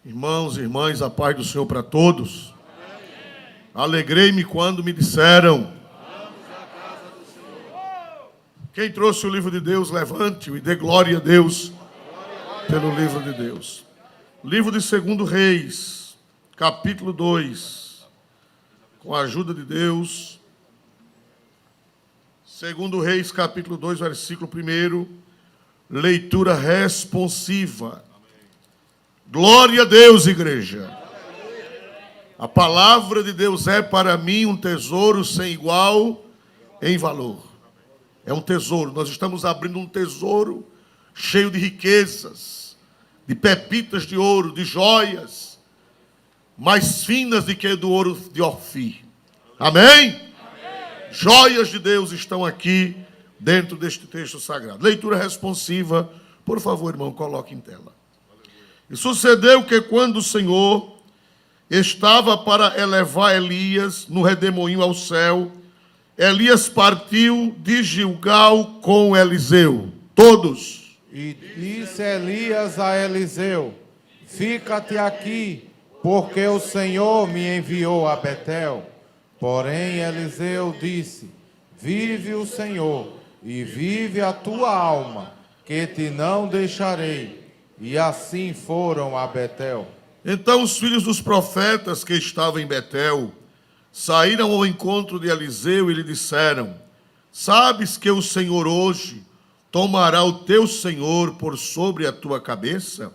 Irmãos e irmãs, a paz do Senhor para todos. Alegrei-me quando me disseram: vamos à casa do Senhor. Quem trouxe o livro de Deus, levante-o e dê glória a Deus pelo livro de Deus. Livro de 2 Reis, capítulo 2. Com a ajuda de Deus. 2 Reis, capítulo 2, versículo 1. Leitura responsiva. Glória a Deus, igreja. A palavra de Deus é para mim um tesouro sem igual em valor. É um tesouro. Nós estamos abrindo um tesouro cheio de riquezas, de pepitas de ouro, de joias, mais finas do que do ouro de Ofir. Amém? Joias de Deus estão aqui dentro deste texto sagrado. Leitura responsiva. Por favor, irmão, coloque em tela. E sucedeu que quando o Senhor estava para elevar Elias no redemoinho ao céu, Elias partiu de Gilgal com Eliseu. Todos. E disse Elias a Eliseu: fica-te aqui, porque o Senhor me enviou a Betel. Porém Eliseu disse: vive o Senhor, e vive a tua alma, que te não deixarei. E assim foram a Betel. Então os filhos dos profetas que estavam em Betel saíram ao encontro de Eliseu e lhe disseram: sabes que o Senhor hoje tomará o teu senhor por sobre a tua cabeça?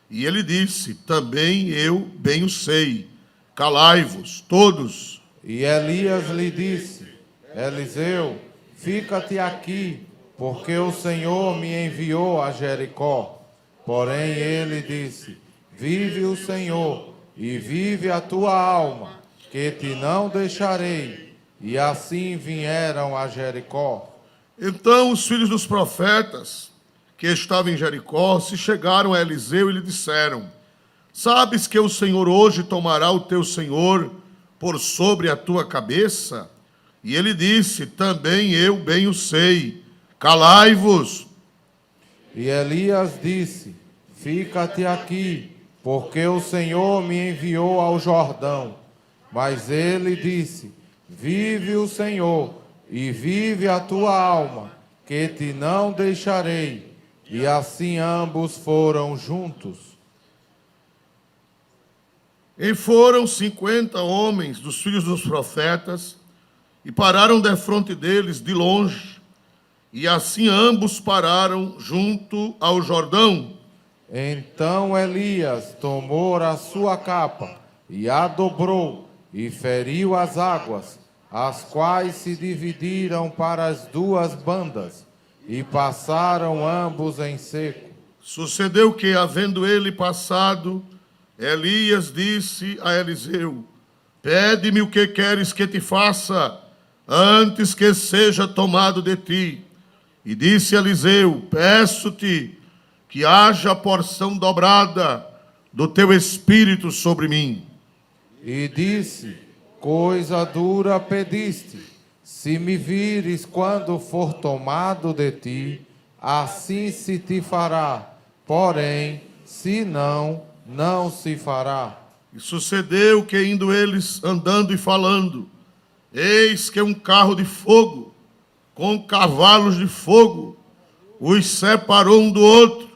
E ele disse: também eu bem o sei. Calai-vos, todos. E Elias lhe disse: Eliseu, fica-te aqui, porque o Senhor me enviou a Jericó. Porém ele disse: vive o Senhor, e vive a tua alma, que te não deixarei. E assim vieram a Jericó. Então os filhos dos profetas que estavam em Jericó se chegaram a Eliseu e lhe disseram: sabes que o Senhor hoje tomará o teu senhor por sobre a tua cabeça? E ele disse: também eu bem o sei. Calai-vos. E Elias disse: fica-te aqui, porque o Senhor me enviou ao Jordão. Mas ele disse: vive o Senhor, e vive a tua alma, que te não deixarei. E assim ambos foram juntos. E foram 50 homens dos filhos dos profetas, e pararam defronte deles de longe. E assim ambos pararam junto ao Jordão. Então Elias tomou a sua capa, e a dobrou, e feriu as águas, as quais se dividiram para as duas bandas, e passaram ambos em seco. Sucedeu que, havendo ele passado, Elias disse a Eliseu: pede-me o que queres que te faça, antes que seja tomado de ti. E disse Eliseu: peço-te que haja porção dobrada do teu espírito sobre mim. E disse: coisa dura pediste, se me vires quando for tomado de ti, assim se te fará, porém, se não, não se fará. E sucedeu que, indo eles andando e falando, eis que um carro de fogo, com cavalos de fogo, os separou um do outro,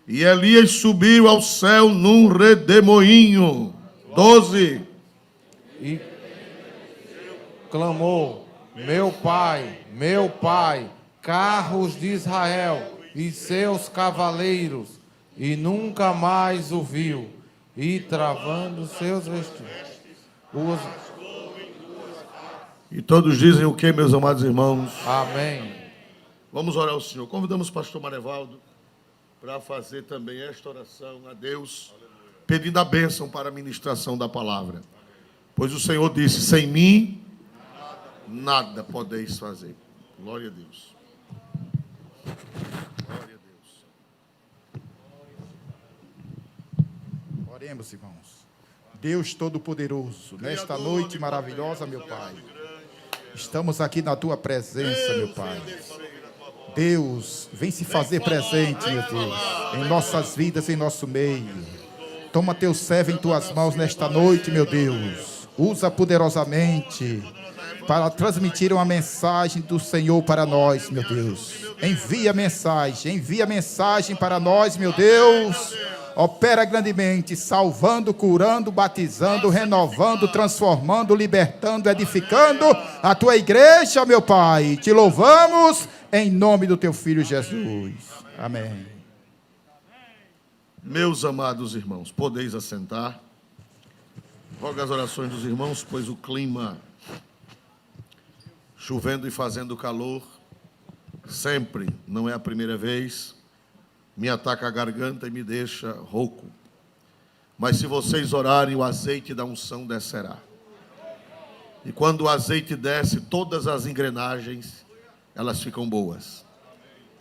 e Elias subiu ao céu num redemoinho. 12. E clamou: meu pai, carros de Israel e seus cavaleiros, e nunca mais o viu, e travando seus vestidos. E todos dizem o que, meus amados irmãos? Amém. Vamos orar ao Senhor. Convidamos o pastor Marevaldo para fazer também esta oração a Deus, pedindo a bênção para a ministração da palavra. Pois o Senhor disse: sem mim, nada podeis fazer. Glória a Deus. Glória a Deus. Oremos, irmãos. Deus Todo-Poderoso, nesta noite maravilhosa, meu Pai, estamos aqui na Tua presença, meu Pai. Deus, vem se fazer presente, meu Deus, em nossas vidas, em nosso meio. Toma teu servo em tuas mãos nesta noite, meu Deus. Usa poderosamente para transmitir uma mensagem do Senhor para nós, meu Deus. Envia mensagem para nós, meu Deus. Opera grandemente, salvando, curando, batizando, renovando, transformando, libertando, edificando a tua igreja, meu Pai. Te louvamos em nome do teu Filho Jesus. Amém. Meus amados irmãos, podeis assentar. Rogo as orações dos irmãos, pois o clima, chovendo e fazendo calor, sempre, não é a primeira vez, me ataca a garganta e me deixa rouco. Mas se vocês orarem, o azeite da unção descerá. E quando o azeite desce, todas as engrenagens, elas ficam boas.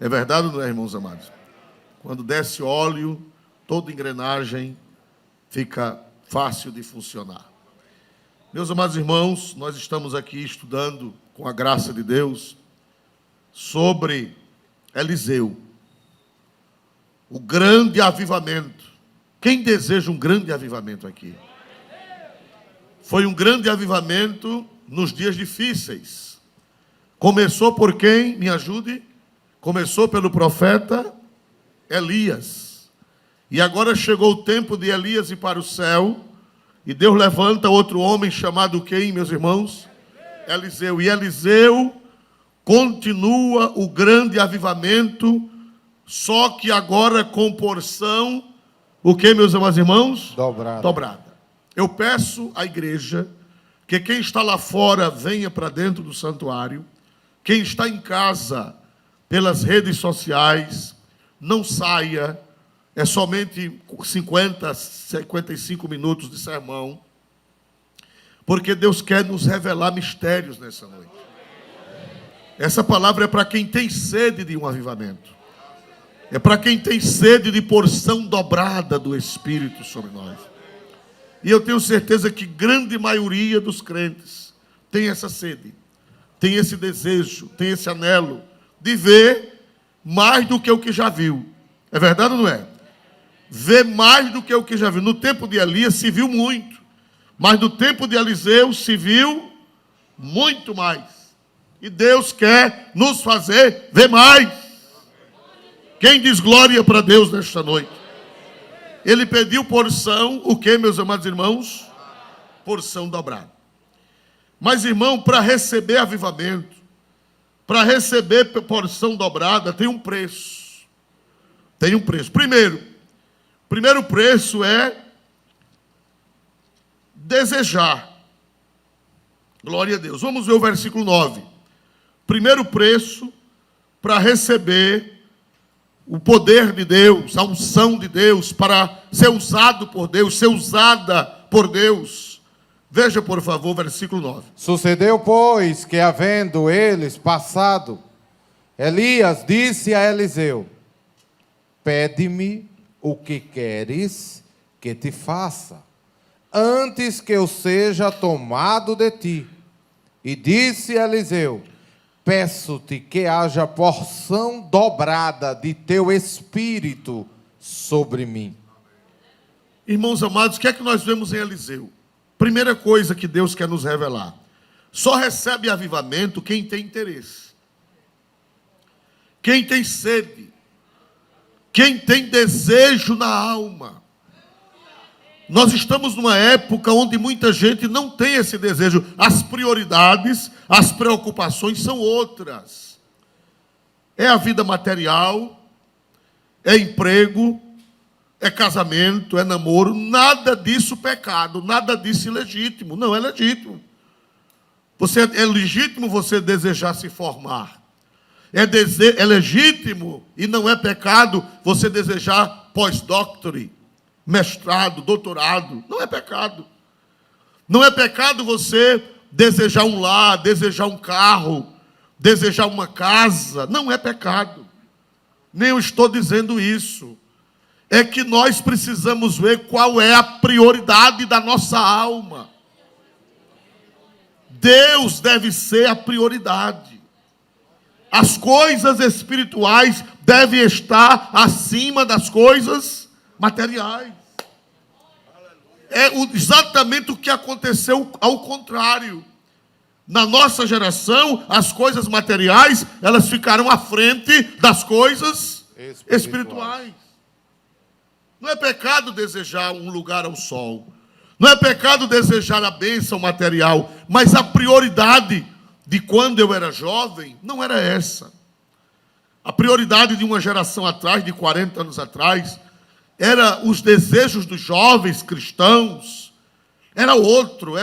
É verdade ou não é, irmãos amados? Quando desce óleo, toda engrenagem fica fácil de funcionar. Meus amados irmãos, nós estamos aqui estudando, com a graça de Deus, sobre Eliseu. O grande avivamento. Quem deseja um grande avivamento aqui? Foi um grande avivamento nos dias difíceis. Começou por quem? Me ajude. Começou pelo profeta Elias. E agora chegou o tempo de Elias ir para o céu. E Deus levanta outro homem chamado quem, meus irmãos? Eliseu. E Eliseu continua o grande avivamento, só que agora com porção, o que, meus amados irmãos? Dobrada. Eu peço à igreja que quem está lá fora venha para dentro do santuário, quem está em casa pelas redes sociais, não saia, é somente 55 minutos de sermão, porque Deus quer nos revelar mistérios nessa noite. Essa palavra é para quem tem sede de um avivamento. É para quem tem sede de porção dobrada do Espírito sobre nós. E eu tenho certeza que grande maioria dos crentes tem essa sede, tem esse desejo, tem esse anelo de ver mais do que o que já viu. É verdade ou não é? Ver mais do que o que já viu. No tempo de Elias se viu muito, mas no tempo de Eliseu se viu muito mais. E Deus quer nos fazer ver mais. Quem diz glória para Deus nesta noite? Ele pediu porção, o que, meus amados irmãos? Porção dobrada. Mas, irmão, para receber avivamento, para receber porção dobrada, tem um preço. Tem um preço. Primeiro preço é desejar. Glória a Deus. Vamos ver o versículo 9. Primeiro preço para receber o poder de Deus, a unção de Deus, para ser usado por Deus, ser usada por Deus. Veja, por favor, versículo 9. Sucedeu, pois, que havendo eles passado, Elias disse a Eliseu: pede-me o que queres que te faça, antes que eu seja tomado de ti. E disse Eliseu: peço-te que haja porção dobrada de teu espírito sobre mim. Irmãos amados, o que é que nós vemos em Eliseu? Primeira coisa que Deus quer nos revelar: só recebe avivamento quem tem interesse, quem tem sede, quem tem desejo na alma. Nós estamos numa época onde muita gente não tem esse desejo. As prioridades, as preocupações são outras. É a vida material, é emprego, é casamento, é namoro. Nada disso pecado, nada disso ilegítimo. Não é legítimo. É legítimo você desejar se formar. É legítimo e não é pecado você desejar pós-doctorate, mestrado, doutorado. Não é pecado. Não é pecado você desejar um lar, desejar um carro, desejar uma casa. Não é pecado. Nem eu estou dizendo isso. É que nós precisamos ver qual é a prioridade da nossa alma. Deus deve ser a prioridade. As coisas espirituais devem estar acima das coisas materiais. exatamente o que aconteceu ao contrário. Na nossa geração, as coisas materiais, elas ficaram à frente das coisas espirituais. Não é pecado desejar um lugar ao sol. Não é pecado desejar a bênção material. Mas a prioridade de quando eu era jovem não era essa. A prioridade de uma geração atrás, de 40 anos atrás, era os desejos dos jovens cristãos. Era outro,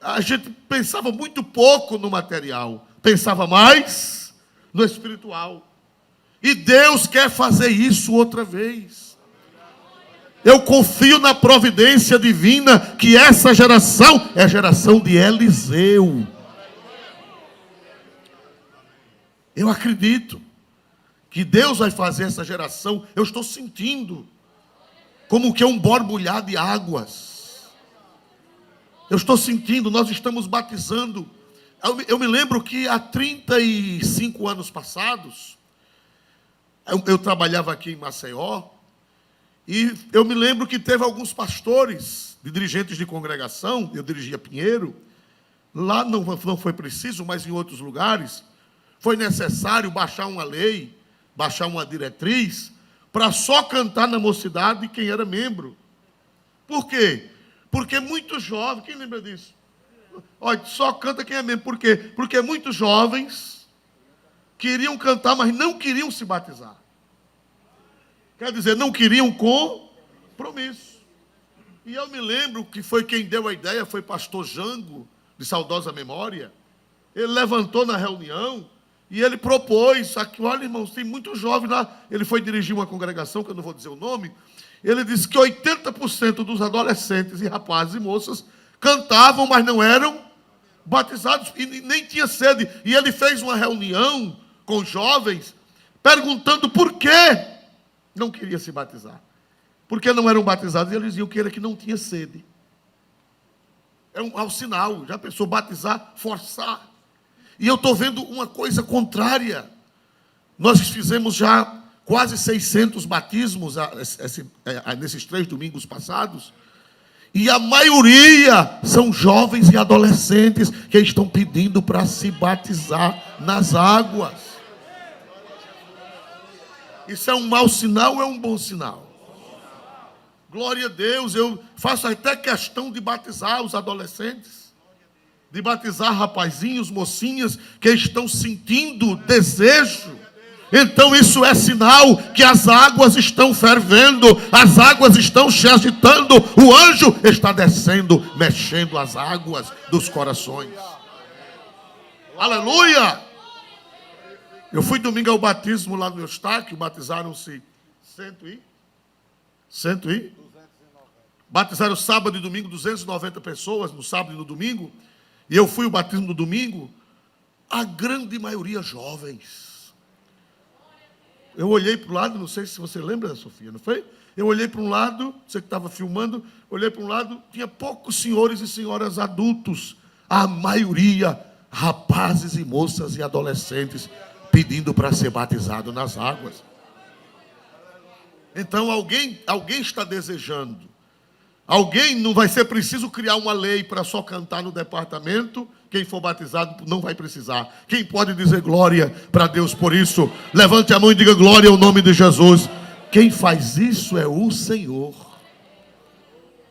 a gente pensava muito pouco no material. Pensava mais no espiritual. E Deus quer fazer isso outra vez. Eu confio na providência divina que essa geração é a geração de Eliseu. Eu acredito que Deus vai fazer essa geração. Eu estou sentindo como que é um borbulhar de águas. Eu estou sentindo, nós estamos batizando. Eu me lembro que há 35 anos passados, eu trabalhava aqui em Maceió, e eu me lembro que teve alguns pastores, dirigentes de congregação, eu dirigia Pinheiro, lá não foi preciso, mas em outros lugares, foi necessário baixar uma lei, baixar uma diretriz, para só cantar na mocidade quem era membro. Por quê? Porque muitos jovens, quem lembra disso? Olha, só canta quem é membro. Por quê? Porque muitos jovens queriam cantar, mas não queriam se batizar. Quer dizer, não queriam compromisso. E eu me lembro que foi quem deu a ideia, foi pastor Jango, de saudosa memória. Ele levantou na reunião e ele propôs, aqui, olha, irmãos, tem muitos jovens lá. Ele foi dirigir uma congregação, que eu não vou dizer o nome. Ele disse que 80% dos adolescentes e rapazes e moças cantavam, mas não eram batizados e nem tinha sede. E ele fez uma reunião com os jovens, perguntando por que não queria se batizar. Porque não eram batizados, e eles diziam que era que não tinha sede. É um sinal, já pensou batizar, forçar. E eu estou vendo uma coisa contrária. Nós fizemos já quase 600 batismos nesses 3 domingos passados. E a maioria são jovens e adolescentes que estão pedindo para se batizar nas águas. Isso é um mau sinal ou é um bom sinal? Glória a Deus, eu faço até questão de batizar os adolescentes, de batizar rapazinhos, mocinhas que estão sentindo desejo. Então isso é sinal que as águas estão fervendo, as águas estão se agitando, o anjo está descendo, mexendo as águas dos corações. Aleluia! Eu fui domingo ao batismo lá no Eustáquio, batizaram-se batizaram sábado e domingo 290 pessoas, no sábado e no domingo, e eu fui ao batismo no domingo, a grande maioria jovens. Eu olhei para o lado, não sei se você lembra, Sofia, não foi? Eu olhei para um lado, você que estava filmando, olhei para um lado, tinha poucos senhores e senhoras adultos, a maioria rapazes e moças e adolescentes pedindo para ser batizado nas águas. Então alguém está desejando. Alguém, não vai ser preciso criar uma lei para só cantar no departamento. Quem for batizado não vai precisar. Quem pode dizer glória para Deus por isso? Levante a mão e diga glória ao nome de Jesus. Quem faz isso é o Senhor.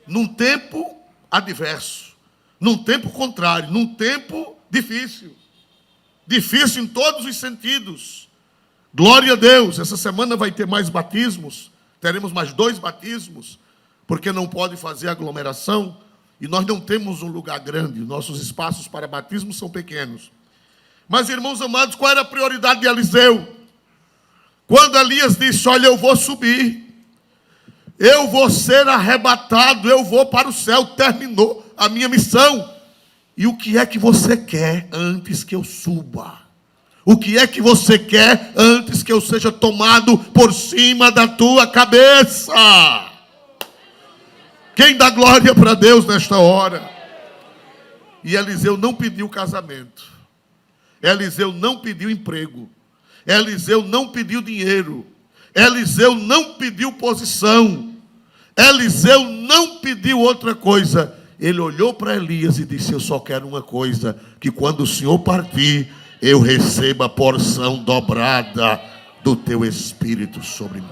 Num tempo adverso, num tempo contrário, num tempo difícil. Difícil em todos os sentidos. Glória a Deus. Essa semana vai ter mais batismos. Teremos mais 2 batismos. Porque não pode fazer aglomeração. E nós não temos um lugar grande. Nossos espaços para batismo são pequenos. Mas, irmãos amados, qual era a prioridade de Eliseu? Quando Elias disse, olha, eu vou subir. Eu vou ser arrebatado. Eu vou para o céu. Terminou a minha missão. E o que é que você quer antes que eu suba? O que é que você quer antes que eu seja tomado por cima da tua cabeça? Quem dá glória para Deus nesta hora? E Eliseu não pediu casamento. Eliseu não pediu emprego. Eliseu não pediu dinheiro. Eliseu não pediu posição. Eliseu não pediu outra coisa. Ele olhou para Elias e disse: eu só quero uma coisa, que quando o Senhor partir, eu receba a porção dobrada do teu Espírito sobre mim.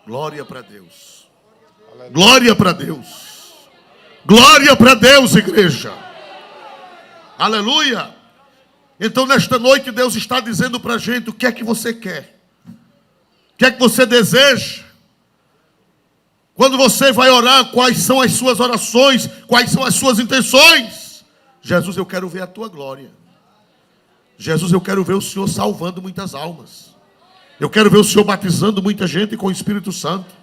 Glória para Deus. Glória para Deus. Glória para Deus, igreja. Aleluia. Então nesta noite Deus está dizendo para a gente: o que é que você quer? O que é que você deseja? Quando você vai orar, quais são as suas orações? Quais são as suas intenções? Jesus, eu quero ver a tua glória. Jesus, eu quero ver o Senhor salvando muitas almas. Eu quero ver o Senhor batizando muita gente com o Espírito Santo.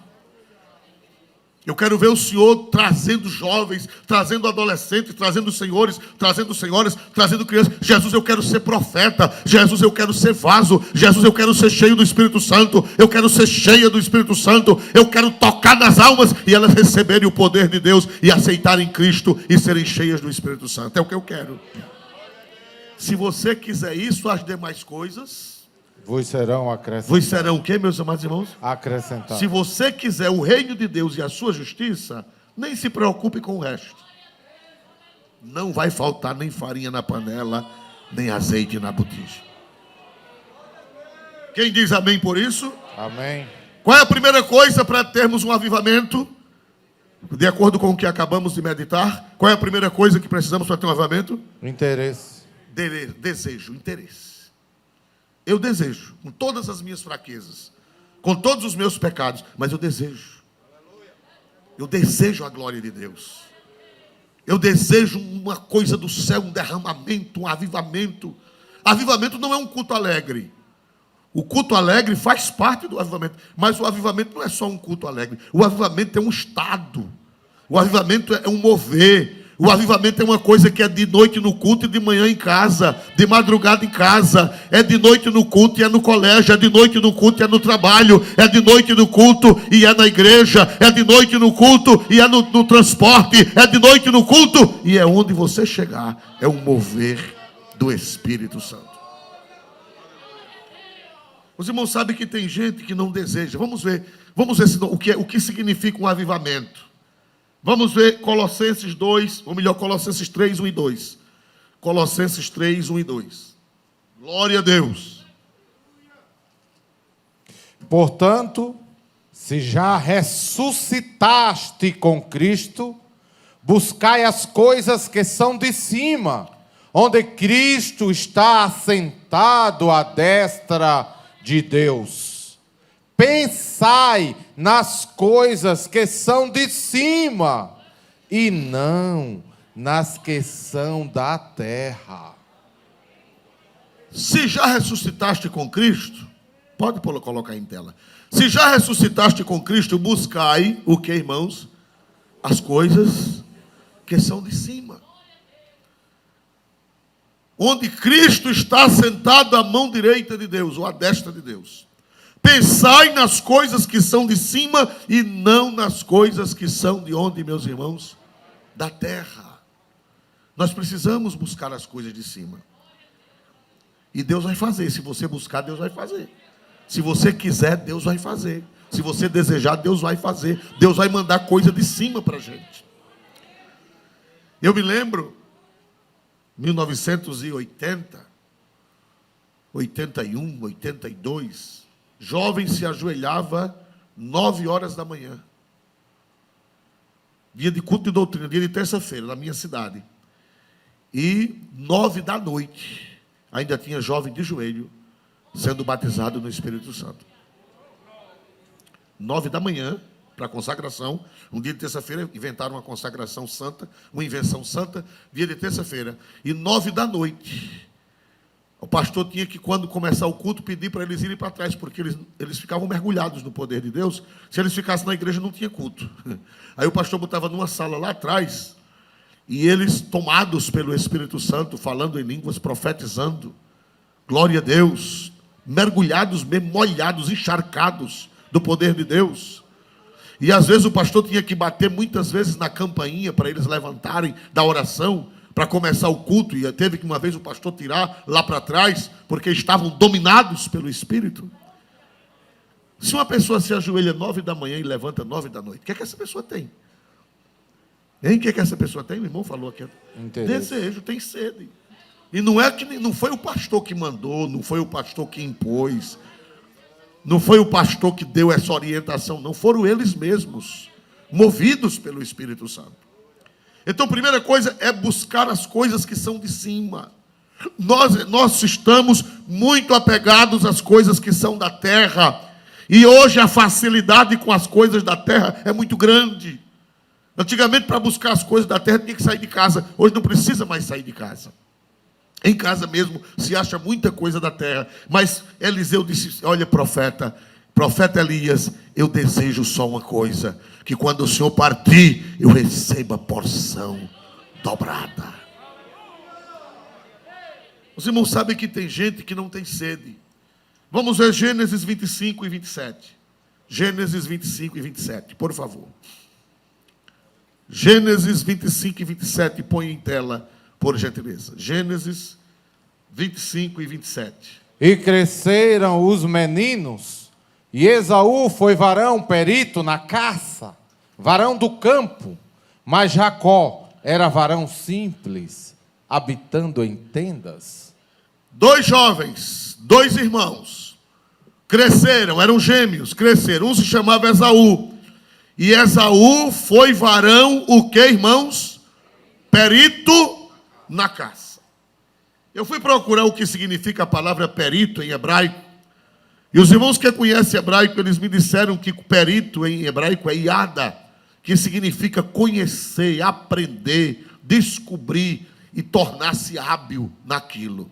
Eu quero ver o Senhor trazendo jovens, trazendo adolescentes, trazendo senhores, trazendo senhoras, trazendo crianças. Jesus, eu quero ser profeta. Jesus, eu quero ser vaso. Jesus, eu quero ser cheio do Espírito Santo. Eu quero ser cheia do Espírito Santo. Eu quero tocar nas almas e elas receberem o poder de Deus e aceitarem Cristo e serem cheias do Espírito Santo. É o que eu quero. Se você quiser isso, as demais coisas vos serão acrescentados. Vos serão o quê, meus amados irmãos? Acrescentados. Se você quiser o reino de Deus e a sua justiça, nem se preocupe com o resto. Não vai faltar nem farinha na panela, nem azeite na botija. Quem diz amém por isso? Amém. Qual é a primeira coisa para termos um avivamento? De acordo com o que acabamos de meditar, qual é a primeira coisa que precisamos para ter um avivamento? Interesse. Desejo, interesse. Eu desejo, com todas as minhas fraquezas, com todos os meus pecados, mas eu desejo. Eu desejo a glória de Deus. Eu desejo uma coisa do céu, um derramamento, um avivamento. Avivamento não é um culto alegre. O culto alegre faz parte do avivamento, mas o avivamento não é só um culto alegre. O avivamento é um estado. O avivamento é um mover. O avivamento é uma coisa que é de noite no culto e de manhã em casa, de madrugada em casa, é de noite no culto e é no colégio, é de noite no culto e é no trabalho, é de noite no culto e é na igreja, é de noite no culto e é no transporte, é de noite no culto e é onde você chegar, é um mover do Espírito Santo. Os irmãos sabem que tem gente que não deseja. Vamos ver o que significa um avivamento. Vamos ver Colossenses 2, ou melhor, Colossenses 3, 1 e 2. Colossenses 3, 1 e 2. Glória a Deus. Portanto, se já ressuscitaste com Cristo, buscai as coisas que são de cima, onde Cristo está assentado à destra de Deus. Pensai nas coisas que são de cima e não nas que são da terra. Se já ressuscitaste com Cristo, pode colocar em tela. Se já ressuscitaste com Cristo, buscai o que, irmãos? As coisas que são de cima. Onde Cristo está sentado à mão direita de Deus, ou à destra de Deus. Pensai nas coisas que são de cima e não nas coisas que são de onde, meus irmãos? Da terra. Nós precisamos buscar as coisas de cima. E Deus vai fazer. Se você buscar, Deus vai fazer. Se você quiser, Deus vai fazer. Se você desejar, Deus vai fazer. Deus vai mandar coisa de cima para a gente. Eu me lembro, 1980, 81, 82... jovem se ajoelhava 9 horas da manhã. Dia de culto de doutrina, dia de terça-feira, na minha cidade. E 9 da noite, ainda tinha jovem de joelho, sendo batizado no Espírito Santo. 9 da manhã, para a consagração. Um dia de terça-feira, inventaram uma consagração santa, uma invenção santa, dia de terça-feira. E 9 da noite... o pastor tinha que, quando começar o culto, pedir para eles irem para trás, porque eles ficavam mergulhados no poder de Deus. Se eles ficassem na igreja, não tinha culto. Aí o pastor botava numa sala lá atrás, e eles, tomados pelo Espírito Santo, falando em línguas, profetizando, glória a Deus, mergulhados, mesmo molhados, encharcados do poder de Deus. E às vezes o pastor tinha que bater muitas vezes na campainha para eles levantarem da oração, para começar o culto, e teve que uma vez o pastor tirar lá para trás, porque estavam dominados pelo Espírito. Se uma pessoa se ajoelha 9 da manhã e levanta 9 da noite, o que é que essa pessoa tem? Hein? O que é que essa pessoa tem? O irmão falou aqui. Desejo, tem sede. E não é que não foi o pastor que mandou, não foi o pastor que impôs, não foi o pastor que deu essa orientação, não, foram eles mesmos, movidos pelo Espírito Santo. Então, primeira coisa é buscar as coisas que são de cima. Nós estamos muito apegados às coisas que são da terra, e hoje a facilidade com as coisas da terra é muito grande. Antigamente, para buscar as coisas da terra, tinha que sair de casa. Hoje não precisa mais sair de casa. Em casa mesmo se acha muita coisa da terra. Mas Eliseu disse, olha, profeta Elias, eu desejo só uma coisa, que quando o Senhor partir, eu receba porção dobrada. Os irmãos sabem que tem gente que não tem sede. Vamos ver Gênesis 25 e 27. Gênesis 25 e 27, por favor. Gênesis 25 e 27, põe em tela, por gentileza. Gênesis 25 e 27. E cresceram os meninos, e Esaú foi varão perito na caça, varão do campo, mas Jacó era varão simples, habitando em tendas. 2 jovens, 2 irmãos, cresceram, eram gêmeos, cresceram. Um se chamava Esaú. E Esaú foi varão, o que, irmãos? Perito na caça. Eu fui procurar o que significa a palavra perito em hebraico. E os irmãos que conhecem hebraico, eles me disseram que perito em hebraico é iada, que significa conhecer, aprender, descobrir e tornar-se hábil naquilo.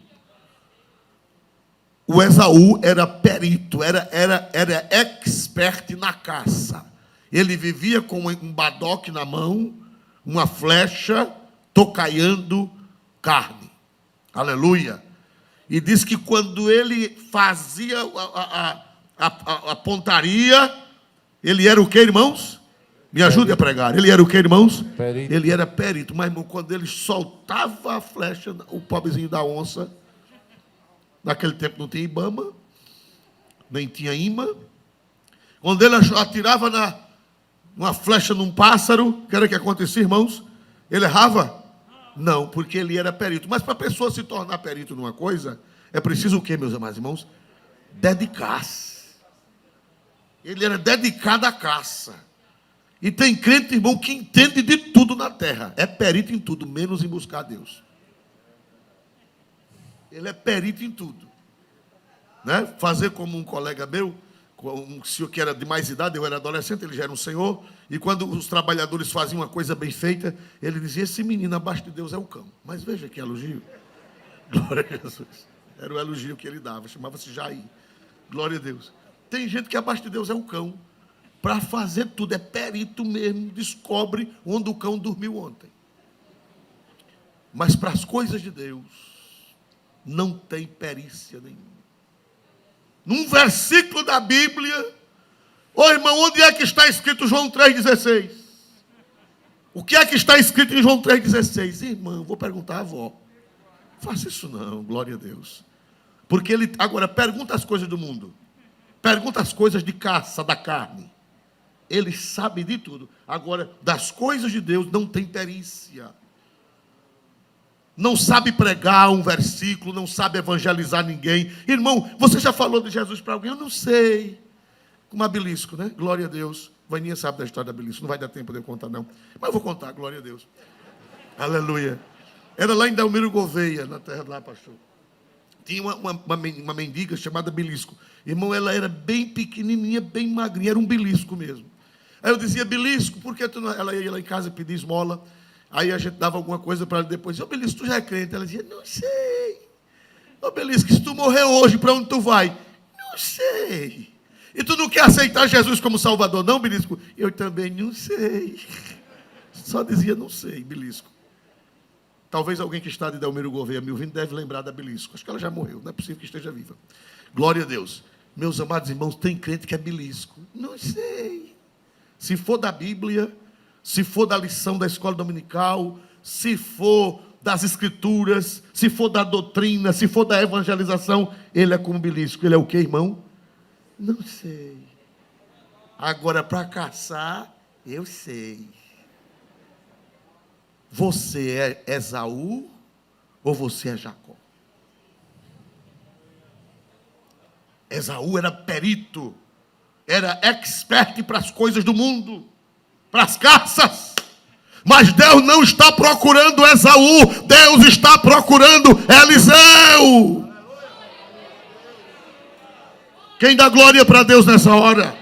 O Esaú era perito, era expert na caça. Ele vivia com um badoque na mão, uma flecha, tocaiando carne. Aleluia. E diz que quando ele fazia a pontaria, ele era o que, irmãos? Me ajude a pregar. Ele era o que, irmãos? Perito. Ele era perito. Mas, irmão, quando ele soltava a flecha, o pobrezinho da onça, naquele tempo não tinha Ibama, nem tinha imã. Quando ele atirava uma flecha num pássaro, o que era que acontecia, irmãos? Ele errava? Não, porque ele era perito. Mas para a pessoa se tornar perito numa coisa, é preciso o quê, meus amados irmãos? Dedicar-se. Ele era dedicado à caça. E tem crente, irmão, que entende de tudo na terra. É perito em tudo, menos em buscar a Deus. Ele é perito em tudo. Né? Fazer como um colega meu, um senhor que era de mais idade, eu era adolescente, ele já era um senhor, e quando os trabalhadores faziam uma coisa bem feita, ele dizia, esse menino abaixo de Deus é o cão. Mas veja que elogio. Glória a Jesus. Era o elogio que ele dava, chamava-se Jair. Glória a Deus. Tem gente que abaixo de Deus é o cão. Para fazer tudo, é perito mesmo, descobre onde o cão dormiu ontem. Mas para as coisas de Deus, não tem perícia nenhuma. Num versículo da Bíblia, ô irmão, onde é que está escrito João 3,16? O que é que está escrito em João 3,16? Irmão, vou perguntar à avó. Faça isso não, glória a Deus. Porque ele, agora, pergunta as coisas do mundo. Pergunta as coisas de caça, da carne. Ele sabe de tudo. Agora, das coisas de Deus não tem perícia. Não sabe pregar um versículo, não sabe evangelizar ninguém. Irmão, você já falou de Jesus para alguém? Eu não sei. Com uma belisco, né? Glória a Deus. Vaninha sabe da história da belisco. Não vai dar tempo de eu contar, não. Mas eu vou contar, glória a Deus. Aleluia. Era lá em Delmiro Gouveia, na terra lá, pastor. Tinha uma mendiga chamada Belisco. Irmão, ela era bem pequenininha, bem magrinha. Era um belisco mesmo. Aí eu dizia, Belisco, por que tu não... Ela ia lá em casa pedir esmola. Aí a gente dava alguma coisa para ela depois. Ô, Belisco, tu já é crente? Ela dizia, não sei. Ô, Belisco, se tu morrer hoje, para onde tu vai? Não sei. E tu não quer aceitar Jesus como Salvador, não, Belisco? Eu também não sei. Só dizia, não sei, Belisco. Talvez alguém que está de Delmiro Gouveia me ouvindo deve lembrar da Belisco. Acho que ela já morreu, não é possível que esteja viva. Glória a Deus. Meus amados irmãos, tem crente que é Belisco. Não sei. Se for da Bíblia, se for da lição da escola dominical, se for das escrituras, se for da doutrina, se for da evangelização, ele é como Belisco. Ele é o quê, irmão? Não sei. Agora, para caçar, eu sei. Você é Esaú ou você é Jacó? Esaú era perito, era expert para as coisas do mundo, para as caças. Mas Deus não está procurando Esaú, Deus está procurando Eliseu. Quem dá glória para Deus nessa hora?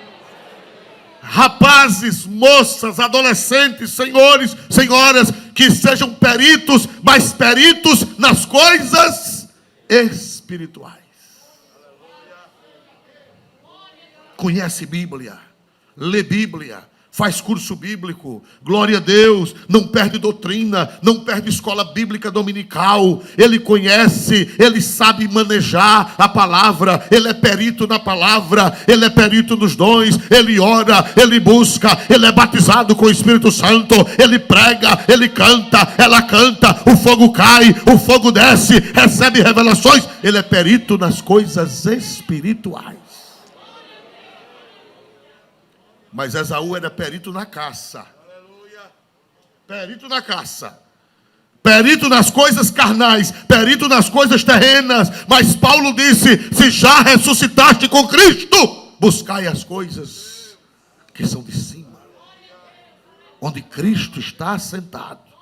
Rapazes, moças, adolescentes, senhores, senhoras, que sejam peritos, mas peritos nas coisas espirituais. Conhece Bíblia, lê Bíblia, faz curso bíblico, glória a Deus, não perde doutrina, não perde escola bíblica dominical, ele conhece, ele sabe manejar a palavra, ele é perito na palavra, ele é perito nos dons, ele ora, ele busca, ele é batizado com o Espírito Santo, ele prega, ele canta, ela canta, o fogo cai, o fogo desce, recebe revelações, ele é perito nas coisas espirituais. Mas Esaú era perito na caça. Perito na caça. Perito nas coisas carnais. Perito nas coisas terrenas. Mas Paulo disse: se já ressuscitaste com Cristo, buscai as coisas que são de cima, onde Cristo está assentado,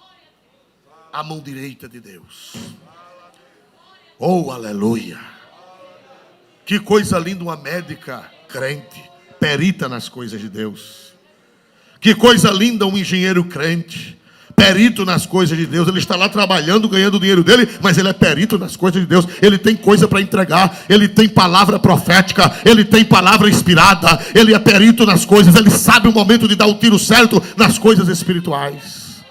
à mão direita de Deus. Oh, aleluia! Que coisa linda, uma médica crente, perita nas coisas de Deus. Que coisa linda um engenheiro crente, perito nas coisas de Deus. Ele está lá trabalhando, ganhando o dinheiro dele, mas ele é perito nas coisas de Deus. Ele tem coisa para entregar, ele tem palavra profética, ele tem palavra inspirada, ele é perito nas coisas, ele sabe o momento de dar o tiro certo nas coisas espirituais.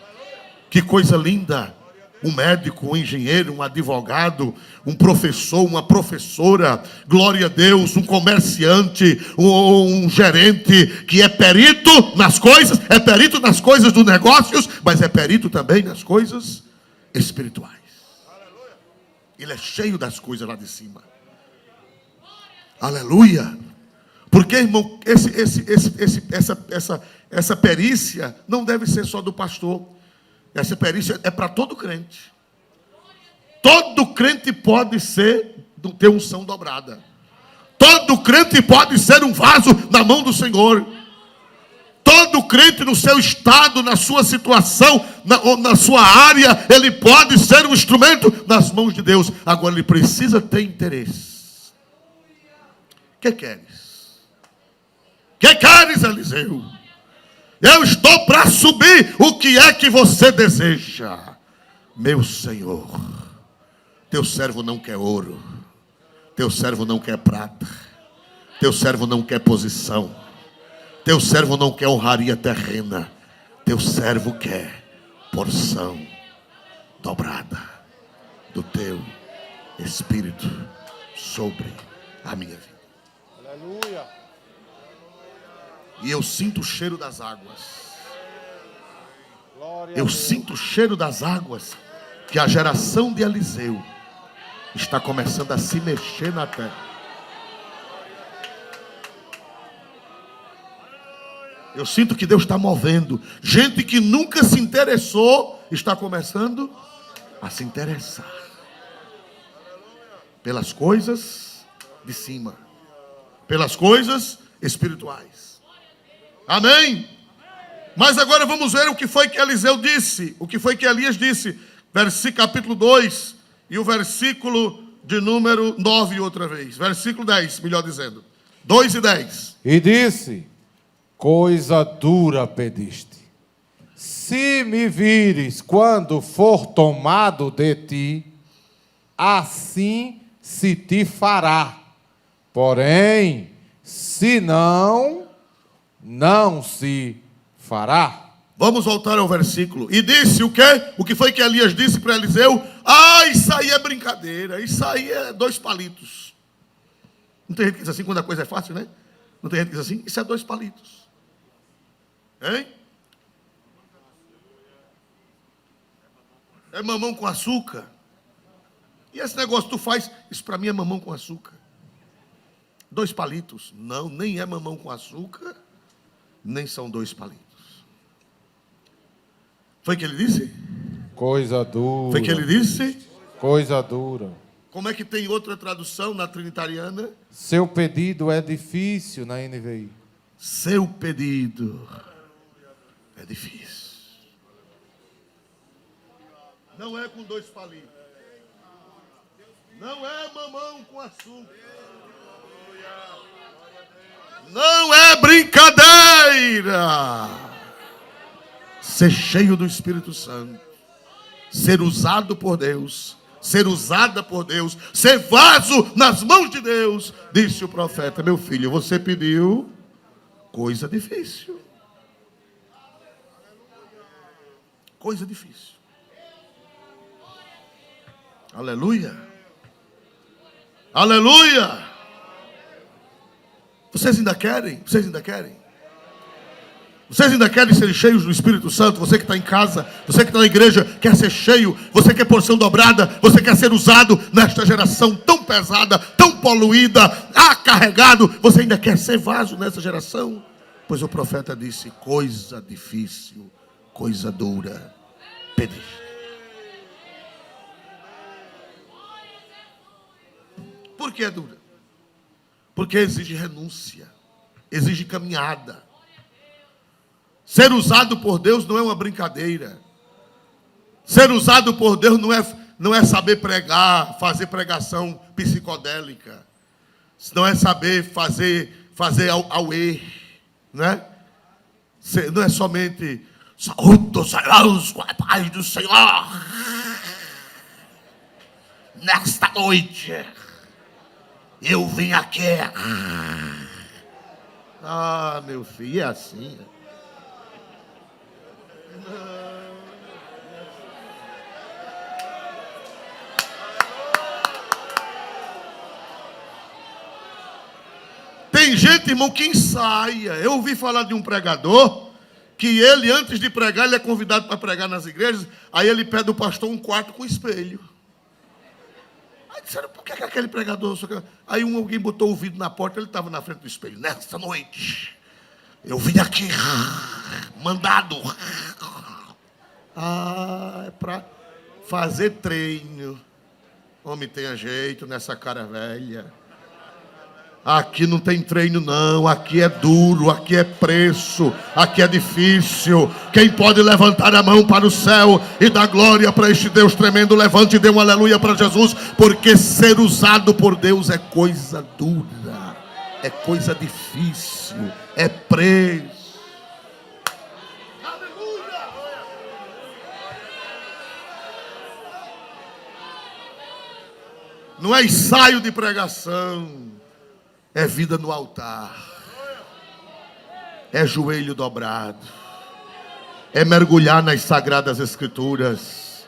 Que coisa linda! Um médico, um engenheiro, um advogado, um professor, uma professora, glória a Deus, um comerciante, um gerente que é perito nas coisas dos negócios, mas é perito também nas coisas espirituais. Ele é cheio das coisas lá de cima. Aleluia! Porque, irmão, essa perícia não deve ser só do pastor. Essa perícia é para todo crente. Todo crente pode ter unção dobrada. Todo crente pode ser um vaso na mão do Senhor. Todo crente no seu estado, na sua situação, na sua área, ele pode ser um instrumento nas mãos de Deus. Agora ele precisa ter interesse. O que queres? O que queres, Eliseu? Eu estou para subir. O que é que você deseja? Meu Senhor, teu servo não quer ouro, teu servo não quer prata, teu servo não quer posição, teu servo não quer honraria terrena, teu servo quer porção dobrada do teu Espírito sobre a minha vida. Aleluia. E eu sinto o cheiro das águas. Eu sinto o cheiro das águas. Que a geração de Eliseu está começando a se mexer na terra. Eu sinto que Deus está movendo. Gente que nunca se interessou está começando a se interessar pelas coisas de cima, pelas coisas espirituais. Amém? Mas agora vamos ver o que foi que Eliseu disse, o que foi que Elias disse. Capítulo 2 e o versículo de número 9 outra vez. Versículo 10, melhor dizendo. 2 e 10. E disse: coisa dura pediste. Se me vires quando for tomado de ti, assim se te fará. Porém, se não, não se fará. Vamos voltar ao versículo. E disse o quê? O que foi que Elias disse para Eliseu? Isso aí é brincadeira. Isso aí é 2 palitos. Não tem gente que diz assim quando a coisa é fácil, né? Não tem gente que diz assim, isso é 2 palitos. Hein? É mamão com açúcar. E esse negócio que tu faz, isso para mim é mamão com açúcar. 2 palitos. Não, nem é mamão com açúcar nem são 2 palitos. Foi que ele disse? Coisa dura. Foi que ele disse? Coisa dura. Como é que tem outra tradução na trinitariana? Seu pedido é difícil na NVI. Seu pedido é difícil. Não é com 2 palitos. Não é mamão com açúcar. Não é brincadeira. Ser cheio do Espírito Santo. Ser usado por Deus. Ser usada por Deus. Ser vaso nas mãos de Deus. Disse o profeta: meu filho, você pediu coisa difícil. Coisa difícil. Aleluia. Aleluia! Vocês ainda querem? Vocês ainda querem? Vocês ainda querem ser cheios do Espírito Santo? Você que está em casa, você que está na igreja, quer ser cheio, você quer porção dobrada, você quer ser usado nesta geração tão pesada, tão poluída, acarregado, você ainda quer ser vaso nessa geração? Pois o profeta disse: coisa difícil, coisa dura, pediste. Por que é dura? Porque exige renúncia, exige caminhada. Ser usado por Deus não é uma brincadeira. Ser usado por Deus não é saber pregar, fazer pregação psicodélica. Não é saber fazer auê, né? Não é somente saúde os irmãos com a paz do Senhor. Nesta noite eu vim aqui. Ah, meu filho, é assim. Tem gente, irmão, que ensaia. Eu ouvi falar de um pregador que ele, antes de pregar, ele é convidado para pregar nas igrejas. Aí ele pede ao pastor um quarto com espelho. Aí disseram: por que aquele pregador... Aí alguém botou o vidro na porta, ele estava na frente do espelho. Nessa noite, eu vim aqui, mandado. Ah, é para fazer treino. Homem, tenha jeito nessa cara velha. Aqui não tem treino não, aqui é duro, aqui é preço, aqui é difícil. Quem pode levantar a mão para o céu e dar glória para este Deus tremendo, levante e dê um aleluia para Jesus, porque ser usado por Deus é coisa dura, é coisa difícil, é preço. Aleluia! Não é ensaio de pregação. É vida no altar, é joelho dobrado, é mergulhar nas sagradas escrituras,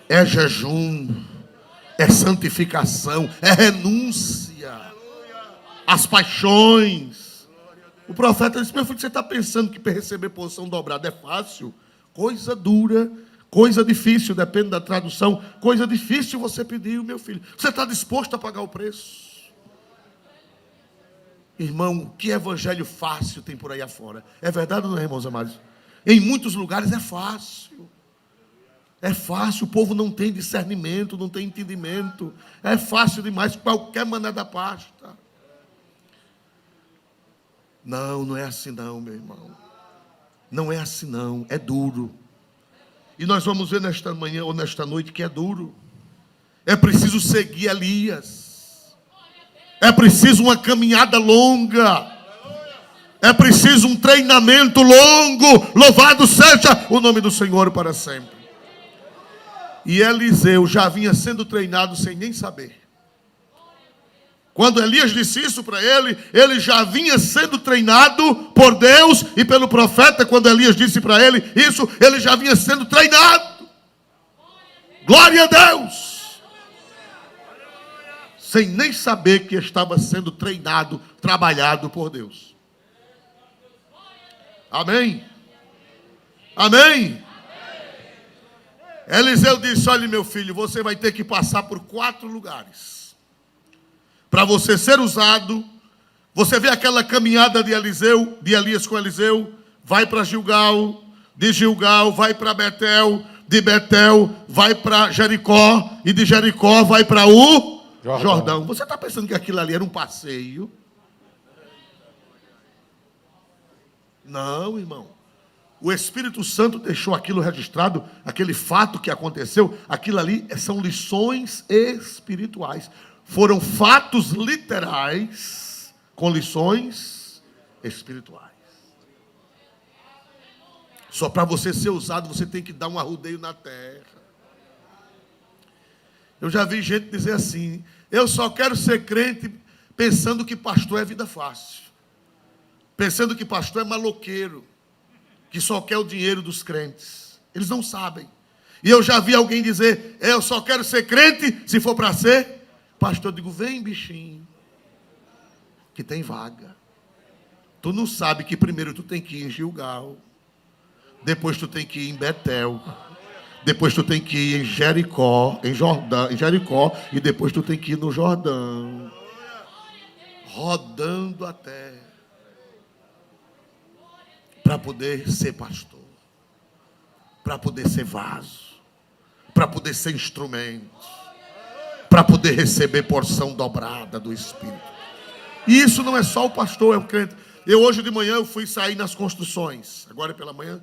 é jejum, é santificação, é renúncia às paixões. O profeta disse: meu filho, você está pensando que para receber porção dobrada é fácil? Coisa dura, coisa difícil, depende da tradução. Coisa difícil você pediu, meu filho. Você está disposto a pagar o preço? Irmão, que evangelho fácil tem por aí afora. É verdade ou não é, irmãos amados? Em muitos lugares é fácil. É fácil, o povo não tem discernimento, não tem entendimento. É fácil demais, qualquer mané da pasta. Não, não é assim não, meu irmão. Não é assim não, é duro. E nós vamos ver nesta manhã ou nesta noite que é duro. É preciso seguir Elias. É preciso uma caminhada longa. É preciso um treinamento longo. Louvado seja o nome do Senhor para sempre. E Eliseu já vinha sendo treinado sem nem saber. Quando Elias disse isso para ele, ele já vinha sendo treinado por Deus e pelo profeta. Quando Elias disse para ele isso, ele já vinha sendo treinado. Glória a Deus! Sem nem saber que estava sendo treinado, trabalhado por Deus. Amém? Amém? Eliseu disse: olha, meu filho, você vai ter que passar por 4 lugares. Para você ser usado. Você vê aquela caminhada de Elias com Eliseu. vai para Gilgal, de Gilgal vai para Betel, de Betel vai para Jericó, e de Jericó vai para o Jordão. Você está pensando que aquilo ali era um passeio? Não, irmão. O Espírito Santo deixou aquilo registrado, aquele fato que aconteceu, aquilo ali são lições espirituais. Foram fatos literais com lições espirituais. Só para você ser usado, você tem que dar um arrudeio na terra. Eu já vi gente dizer assim: eu só quero ser crente pensando que pastor é vida fácil. Pensando que pastor é maloqueiro, que só quer o dinheiro dos crentes. Eles não sabem. E eu já vi alguém dizer: eu só quero ser crente se for para ser pastor. Eu digo: vem, bichinho, que tem vaga. Tu não sabe que primeiro tu tem que ir em Gilgal, depois tu tem que ir em Betel, depois tu tem que ir em Jericó, em Jericó, e depois tu tem que ir no Jordão, rodando a terra, para poder ser pastor, para poder ser vaso, para poder ser instrumento, para poder receber porção dobrada do Espírito. E isso não é só o pastor, é o crente. Hoje de manhã eu fui sair nas construções. Agora pela manhã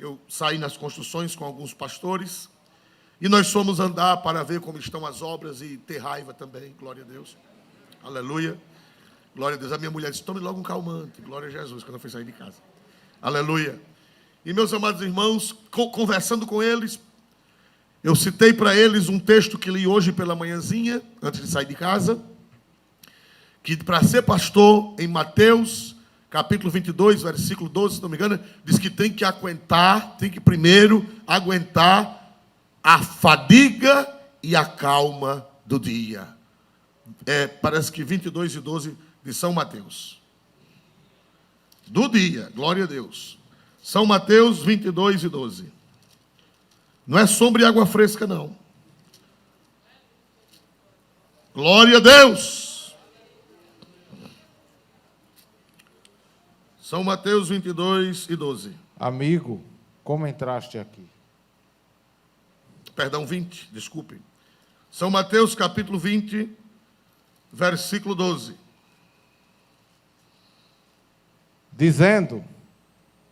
eu saí nas construções com alguns pastores. E nós fomos andar para ver como estão as obras e ter raiva também. Glória a Deus. Aleluia. Glória a Deus. A minha mulher disse: tome logo um calmante. Glória a Jesus, quando eu fui sair de casa. Aleluia. E meus amados irmãos, conversando com eles, eu citei para eles um texto que li hoje pela manhãzinha, antes de sair de casa, que para ser pastor, em Mateus, capítulo 22, versículo 12, se não me engano, diz que tem que aguentar, tem que primeiro aguentar a fadiga e a calma do dia. Parece que 22 e 12 de São Mateus. Do dia, glória a Deus. São Mateus 22 e 12. Não é sombra e água fresca, não. Glória a Deus. São Mateus 22 e 12. Amigo, como entraste aqui? Perdão, 20, desculpe. São Mateus capítulo 20, versículo 12. Dizendo: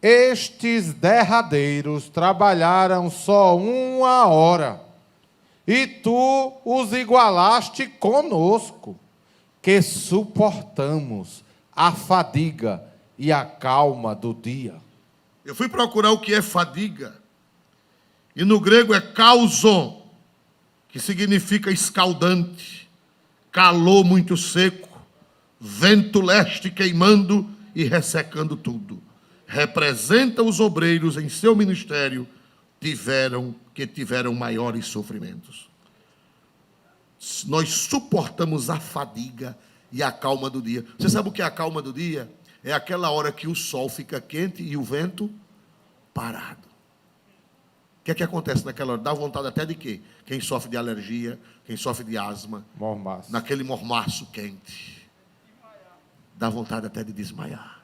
estes derradeiros trabalharam só 1 hora, e tu os igualaste conosco, que suportamos a fadiga e a calma do dia. Eu fui procurar o que é fadiga, e no grego é kauzo, que significa escaldante, calor muito seco, vento leste queimando e ressecando tudo. Representa os obreiros em seu ministério que tiveram maiores sofrimentos. Nós suportamos a fadiga e a calma do dia. Você sabe o que é a calma do dia? É aquela hora que o sol fica quente e o vento parado. O que é que acontece naquela hora? Dá vontade até de quê? Quem sofre de alergia, quem sofre de asma, Mormaço. naquele mormaço quente, dá vontade até de desmaiar.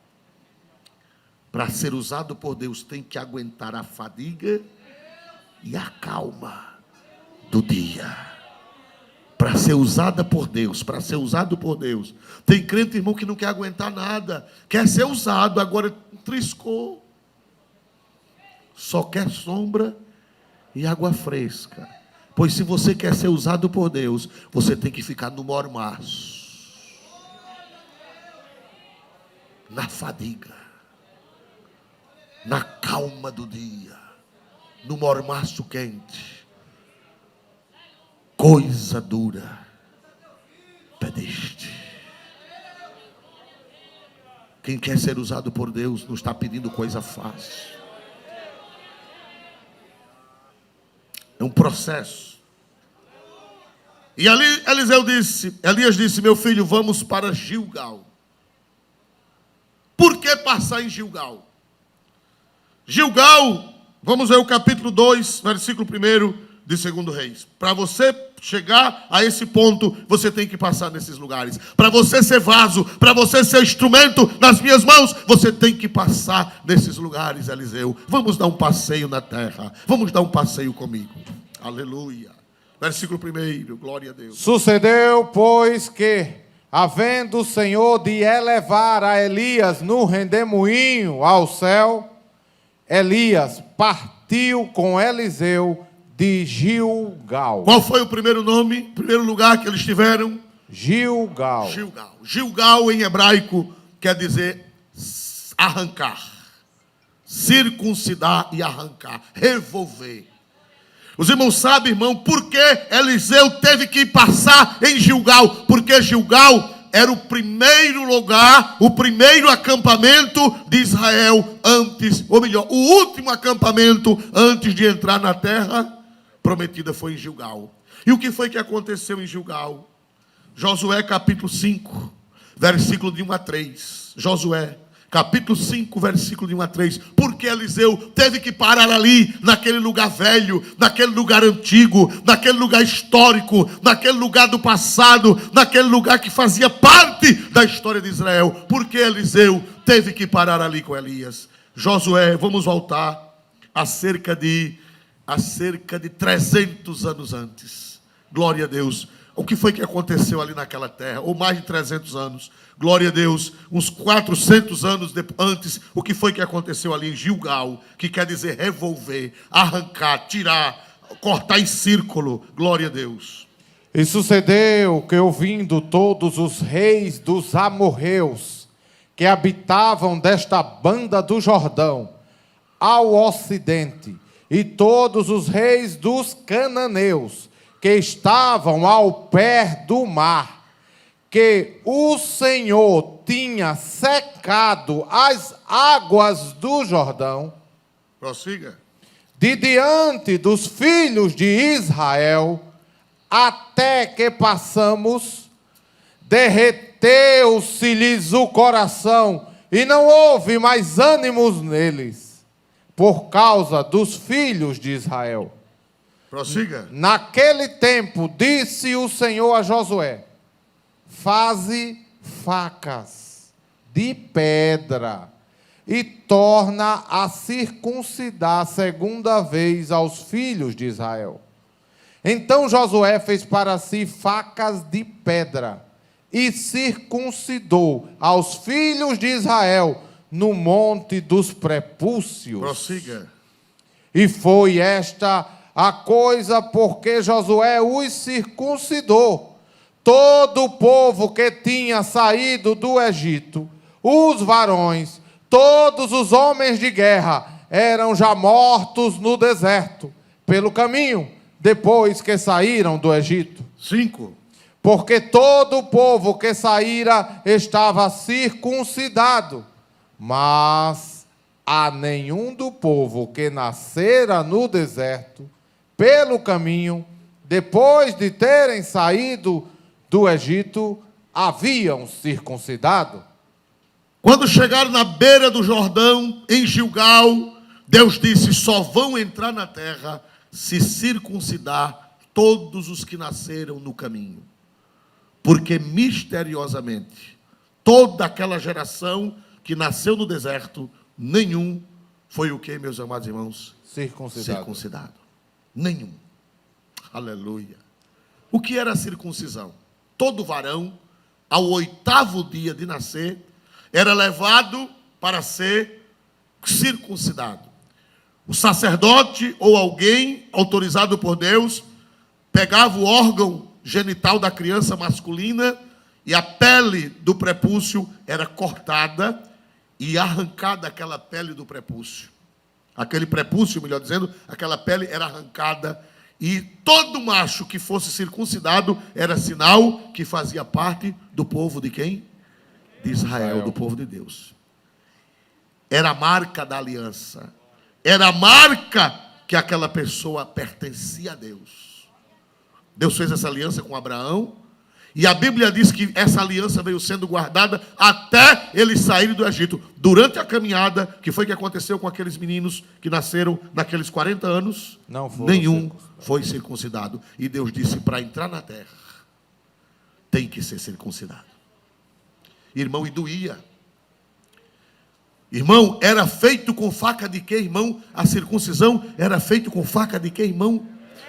Para ser usado por Deus, tem que aguentar a fadiga e a calma do dia. Para ser usada por Deus, para ser usado por Deus. Tem crente, irmão, que não quer aguentar nada, quer ser usado, agora triscou. Só quer sombra e água fresca. Pois se você quer ser usado por Deus, você tem que ficar no mormaço, na fadiga, na calma do dia, no mormaço quente. Coisa dura pediste. Quem quer ser usado por Deus não está pedindo coisa fácil. É um processo. E ali Elias disse: meu filho, vamos para Gilgal. Por que passar em Gilgal? Gilgal, vamos ver o capítulo 2, versículo 1 de 2 Reis. Para você chegar a esse ponto, você tem que passar nesses lugares. Para você ser vaso, para você ser instrumento nas minhas mãos, você tem que passar nesses lugares, Eliseu. Vamos dar um passeio na terra. Vamos dar um passeio comigo. Aleluia. Versículo 1, glória a Deus. Sucedeu, pois, que, havendo o Senhor de elevar a Elias no redemoinho ao céu, Elias partiu com Eliseu de Gilgal. Qual foi o primeiro nome, primeiro lugar que eles tiveram? Gilgal. Gilgal. Gilgal em hebraico quer dizer arrancar, circuncidar e arrancar, revolver. Os irmãos sabem, irmão, por que Eliseu teve que passar em Gilgal? Porque Gilgal era o primeiro lugar, o primeiro acampamento de Israel antes, ou melhor, o último acampamento antes de entrar na terra prometida foi em Gilgal. E o que foi que aconteceu em Gilgal? Josué capítulo 5, versículo de 1 a 3. Josué capítulo 5, versículo de 1 a 3. Porque Eliseu teve que parar ali, naquele lugar velho, naquele lugar antigo, naquele lugar histórico, naquele lugar do passado, naquele lugar que fazia parte da história de Israel. Porque Eliseu teve que parar ali com Elias. Josué, vamos voltar a cerca de 300 anos antes. Glória a Deus. O que foi que aconteceu ali naquela terra? Ou mais de 300 anos. Glória a Deus. Uns 400 anos antes, o que foi que aconteceu ali em Gilgal? Que quer dizer revolver, arrancar, tirar, cortar em círculo. Glória a Deus. E sucedeu que, ouvindo todos os reis dos amorreus que habitavam desta banda do Jordão, ao ocidente, e todos os reis dos cananeus que estavam ao pé do mar, que o Senhor tinha secado as águas do Jordão, Prossiga. de diante dos filhos de Israel, até que passamos, derreteu-se-lhes o coração, e não houve mais ânimos neles, por causa dos filhos de Israel. Prossiga. Naquele tempo, disse o Senhor a Josué: faze facas de pedra e torna a circuncidar segunda vez aos filhos de Israel. Então Josué fez para si facas de pedra e circuncidou aos filhos de Israel no monte dos prepúcios. Prossiga. E foi esta a coisa porque Josué os circuncidou. Todo o povo que tinha saído do Egito, os varões, todos os homens de guerra, eram já mortos no deserto, pelo caminho, depois que saíram do Egito. 5. Porque todo o povo que saíra estava circuncidado, mas a nenhum do povo que nascera no deserto, pelo caminho, depois de terem saído do Egito, haviam circuncidado. Quando chegaram na beira do Jordão, em Gilgal, Deus disse: só vão entrar na terra se circuncidar todos os que nasceram no caminho. Porque misteriosamente, toda aquela geração que nasceu no deserto, nenhum foi o que, meus amados irmãos? Circuncidado. Nenhum. Aleluia. O que era a circuncisão? Todo varão, ao 8º dia de nascer, era levado para ser circuncidado. O sacerdote ou alguém autorizado por Deus pegava o órgão genital da criança masculina e a pele do prepúcio era cortada e arrancada aquela pele do prepúcio. Aquele prepúcio, melhor dizendo, aquela pele era arrancada e todo macho que fosse circuncidado era sinal que fazia parte do povo de quem? De Israel, do povo de Deus. Era a marca da aliança. Era a marca que aquela pessoa pertencia a Deus. Deus fez essa aliança com Abraão E a Bíblia diz que essa aliança veio sendo guardada até eles saírem do Egito. Durante a caminhada, que foi que aconteceu com aqueles meninos que nasceram naqueles 40 anos? Não foram nenhum foi circuncidado. E Deus disse, para entrar na terra, tem que ser circuncidado. Irmão, e doía. Irmão, era feito com faca de quê, irmão? A circuncisão era feito com faca de quê, irmão?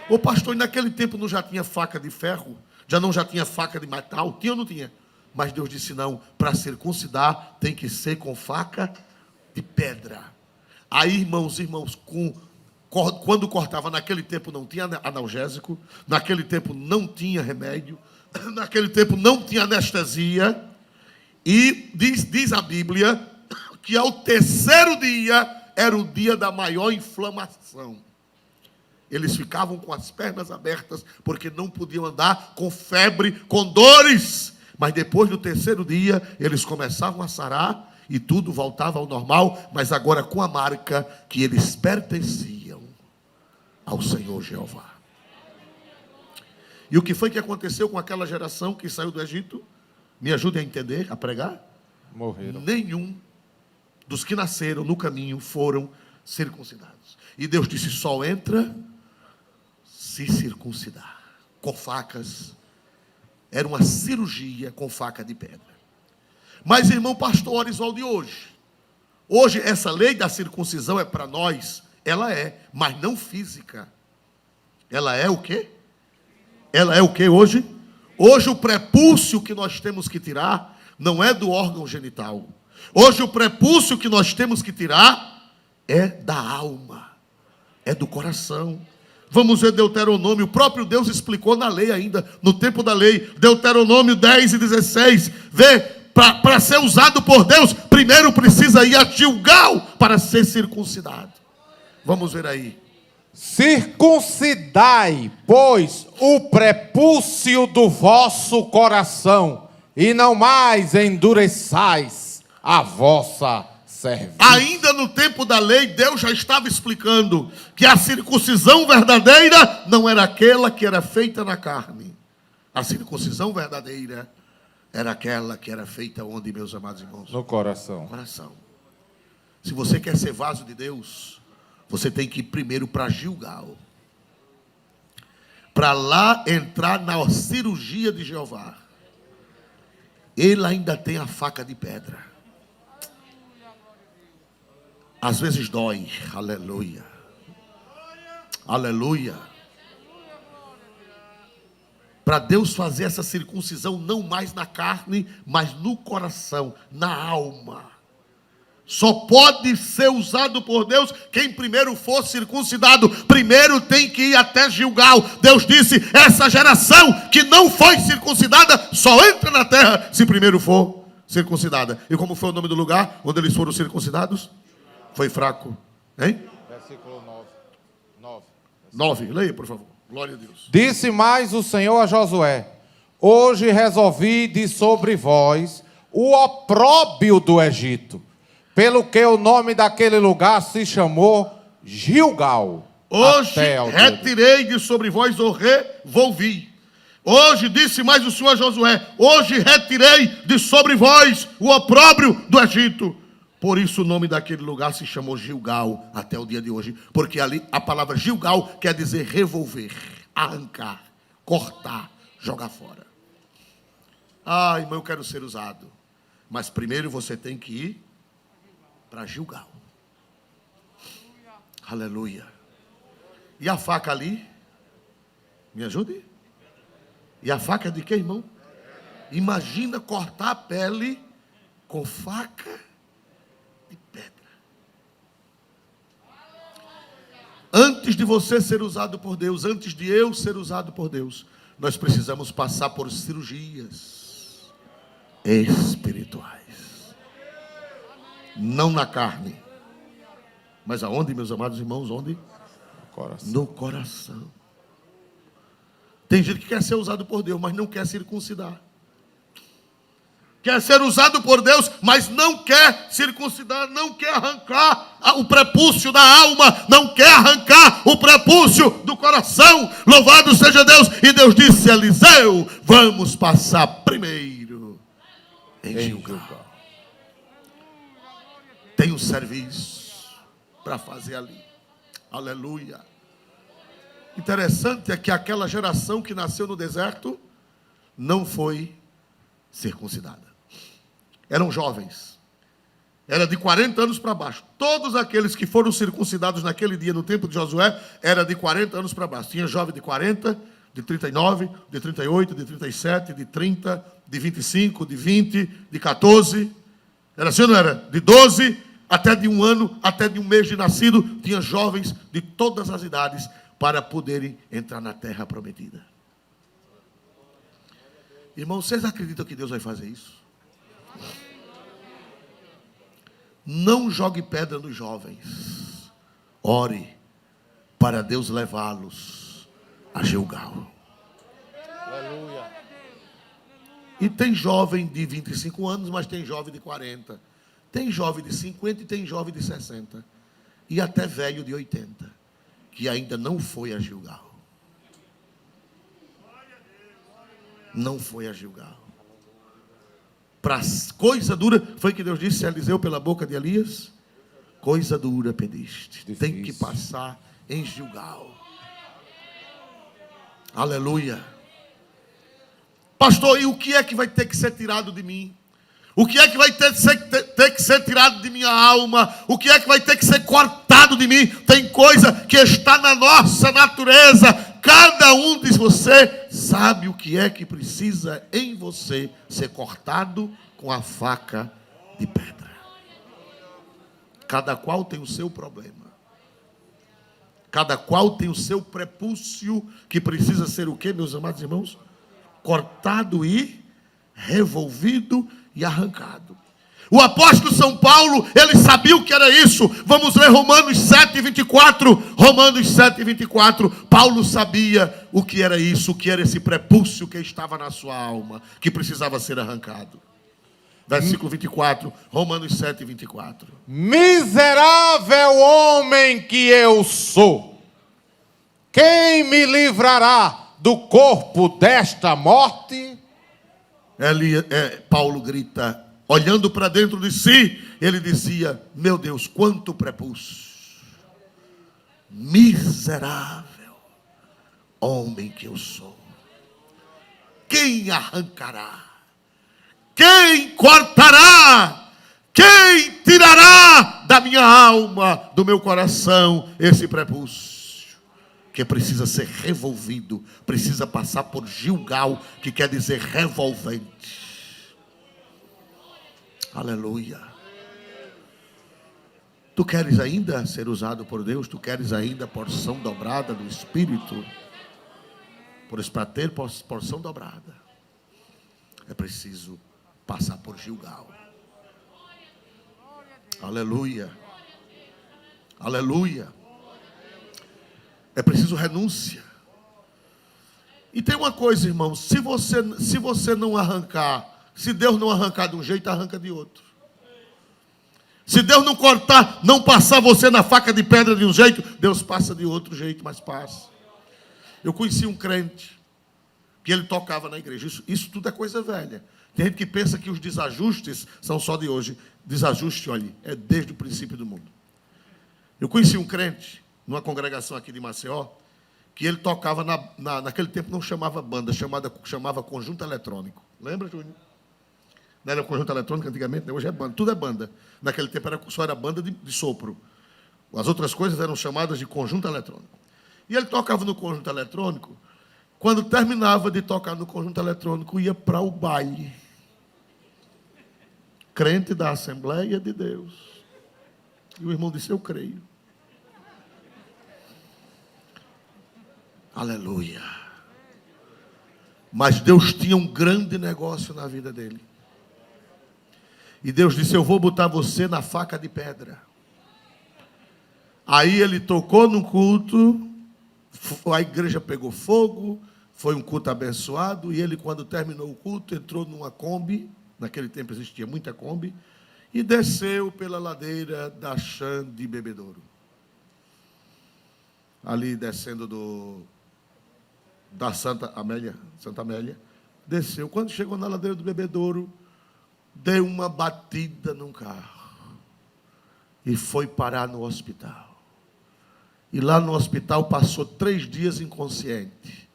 Ô pastor, e naquele tempo não já tinha faca de ferro? Já tinha faca de metal? Tinha ou não tinha? Mas Deus disse não, para circuncidar tem que ser com faca de pedra. Aí, irmãos, quando cortava, naquele tempo não tinha analgésico, naquele tempo não tinha remédio, naquele tempo não tinha anestesia, e diz a Bíblia que ao terceiro dia era o dia da maior inflamação. Eles ficavam com as pernas abertas, porque não podiam andar, com febre, com dores. Mas depois do terceiro dia, eles começavam a sarar e tudo voltava ao normal, mas agora com a marca que eles pertenciam ao Senhor Jeová. E o que foi que aconteceu com aquela geração que saiu do Egito? Me ajude a entender, a pregar? Morreram. Nenhum dos que nasceram no caminho foram circuncidados. E Deus disse, só entra se circuncidar. Com facas. Era uma cirurgia com faca de pedra. Mas, irmão pastor Orisvaldo, hoje essa lei da circuncisão é para nós, ela é, mas não física. Ela é o quê? Ela é o quê hoje? Hoje o prepúcio que nós temos que tirar não é do órgão genital. Hoje o prepúcio que nós temos que tirar é da alma, é do coração. Vamos ver Deuteronômio, o próprio Deus explicou na lei ainda, no tempo da lei, Deuteronômio 10 e 16, vê, para ser usado por Deus, primeiro precisa ir a Gilgal para ser circuncidado. Vamos ver aí. Circuncidai, pois, o prepúcio do vosso coração, e não mais endureçais a vossa cerviz. Ainda no tempo da lei, Deus já estava explicando que a circuncisão verdadeira não era aquela que era feita na carne. A circuncisão verdadeira era aquela que era feita onde, meus amados irmãos? No coração. No coração. Se você quer ser vaso de Deus, você tem que ir primeiro para Gilgal. Para lá entrar na cirurgia de Jeová. Ele ainda tem a faca de pedra. Às vezes dói. Aleluia. Aleluia. Para Deus fazer essa circuncisão não mais na carne, mas no coração, na alma. Só pode ser usado por Deus quem primeiro for circuncidado. Primeiro tem que ir até Gilgal. Deus disse, essa geração que não foi circuncidada só entra na terra se primeiro for circuncidada. E como foi o nome do lugar onde eles foram circuncidados? Foi fraco. Hein? Versículo 9. 9. Leia, por favor. Glória a Deus. Disse mais o Senhor a Josué: hoje resolvi de sobre vós o opróbio do Egito, pelo que o nome daquele lugar se chamou Gilgal. Hoje retirei de sobre vós o revolvi. Hoje disse mais o Senhor a Josué: hoje retirei de sobre vós o opróbrio do Egito. Por isso o nome daquele lugar se chamou Gilgal até o dia de hoje. Porque ali a palavra Gilgal quer dizer revolver, arrancar, cortar, jogar fora. Ah, irmão, eu quero ser usado. Mas primeiro você tem que ir para Gilgal. Aleluia. E a faca ali? Me ajude? E a faca de quê, irmão? Imagina cortar a pele com faca de pedra. Antes de você ser usado por Deus, antes de eu ser usado por Deus, nós precisamos passar por cirurgias espirituais. Não na carne. Mas aonde, meus amados irmãos? Onde? Coração. No coração. Tem gente que quer ser usado por Deus, mas não quer circuncidar. quer ser usado por Deus, mas não quer circuncidar, não quer arrancar o prepúcio da alma, não quer arrancar o prepúcio do coração. Louvado seja Deus. E Deus disse a Eliseu: vamos passar primeiro em Gilgal. Tem um serviço para fazer ali. Aleluia. Interessante é que aquela geração que nasceu no deserto não foi circuncidada. Eram jovens. Era de 40 anos para baixo. Todos aqueles que foram circuncidados naquele dia no tempo de Josué, era de 40 anos para baixo. Tinha jovem de 40, de 39, de 38, de 37, de 30, de 25, de 20, de 14. Era assim ou não era? De 12 até de um ano, até de um mês de nascido. Tinha jovens de todas as idades para poderem entrar na terra prometida. Irmãos, vocês acreditam que Deus vai fazer isso? Não jogue pedra nos jovens. Ore para Deus levá-los a Gilgal. Aleluia. E tem jovem de 25 anos, mas tem jovem de 40. Tem jovem de 50 e tem jovem de 60. E até velho de 80, que ainda não foi a Gilgal. Não foi a Gilgal. Para coisa dura, foi que Deus disse a Eliseu pela boca de Elias: coisa dura pediste. Difícil. Tem que passar em Gilgal. Aleluia. Pastor, e o que é que vai ter que ser tirado de mim? O que é que vai ter que ser tirado de minha alma? O que é que vai ter que ser cortado de mim? Tem coisa que está na nossa natureza. Cada um de você sabe o que é que precisa em você ser cortado com a faca de pedra. Cada qual tem o seu problema. Cada qual tem o seu prepúcio que precisa ser o quê, meus amados irmãos? Cortado e revolvido e arrancado. O apóstolo São Paulo, ele sabia o que era isso. Vamos ler Romanos 7:24. Romanos 7:24. Paulo sabia o que era isso, o que era esse prepúcio que estava na sua alma, que precisava ser arrancado. Versículo 24, Romanos 7:24. Miserável homem que eu sou, quem me livrará do corpo desta morte? Paulo grita, olhando para dentro de si, ele dizia: meu Deus, quanto prepúcio, miserável homem que eu sou, quem arrancará? Quem cortará? Quem tirará da minha alma, do meu coração, esse prepúcio? Que precisa ser revolvido, precisa passar por Gilgal, que quer dizer revolvente. Aleluia. Tu queres ainda ser usado por Deus? Tu queres ainda porção dobrada do Espírito? Por isso, para ter porção dobrada, é preciso passar por Gilgal. Aleluia. Aleluia. É preciso renúncia. E tem uma coisa, irmão, se você não arrancar, se Deus não arrancar de um jeito, arranca de outro. Se Deus não cortar, não passar você na faca de pedra de um jeito, Deus passa de outro jeito, mas passa. Eu conheci um crente que ele tocava na igreja. Isso tudo é coisa velha. Tem gente que pensa que os desajustes são só de hoje. Desajuste, olha, é desde o princípio do mundo. Eu conheci um crente numa congregação aqui de Maceió, que ele tocava naquele tempo não chamava banda, chamava conjunto eletrônico. Lembra, Júnior? Não era conjunto eletrônico antigamente, hoje é banda, tudo é banda. Naquele tempo só era banda de sopro. As outras coisas eram chamadas de conjunto eletrônico. E ele tocava no conjunto eletrônico. Quando terminava de tocar no conjunto eletrônico, ia para o baile. Crente da Assembleia de Deus. E o irmão disse: eu creio. Aleluia. Mas Deus tinha um grande negócio na vida dele. E Deus disse: eu vou botar você na faca de pedra. Aí ele tocou no culto, a igreja pegou fogo, foi um culto abençoado, e ele, quando terminou o culto, entrou numa Kombi, naquele tempo existia muita Kombi, e desceu pela ladeira da Chã de Bebedouro. Ali descendo da Santa Amélia, desceu. Quando chegou na ladeira do Bebedouro, deu uma batida num carro e foi parar no hospital. E lá no hospital passou 3 dias inconsciente.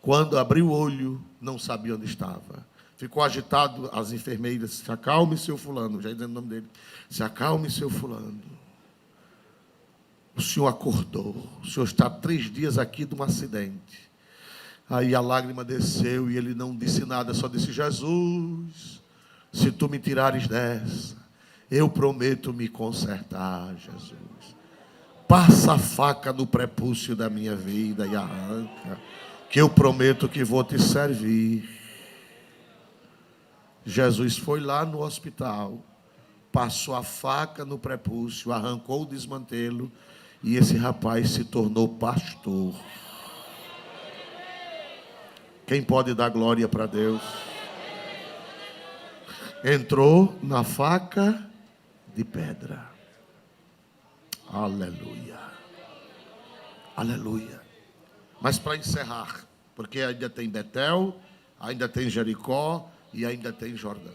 Quando abriu o olho, não sabia onde estava. Ficou agitado, as enfermeiras: se acalme, seu fulano, já dizendo o nome dele, se acalme, seu fulano. O senhor acordou, o senhor está 3 dias aqui de um acidente. Aí a lágrima desceu e ele não disse nada, só disse: Jesus, se tu me tirares dessa, eu prometo me consertar, Jesus. Passa a faca no prepúcio da minha vida e arranca, que eu prometo que vou te servir. Jesus foi lá no hospital, passou a faca no prepúcio, arrancou o desmantelo, e esse rapaz se tornou pastor. Quem pode dar glória para Deus? Entrou na faca de pedra. Aleluia. Aleluia. Mas para encerrar, porque ainda tem Betel, ainda tem Jericó e ainda tem Jordão.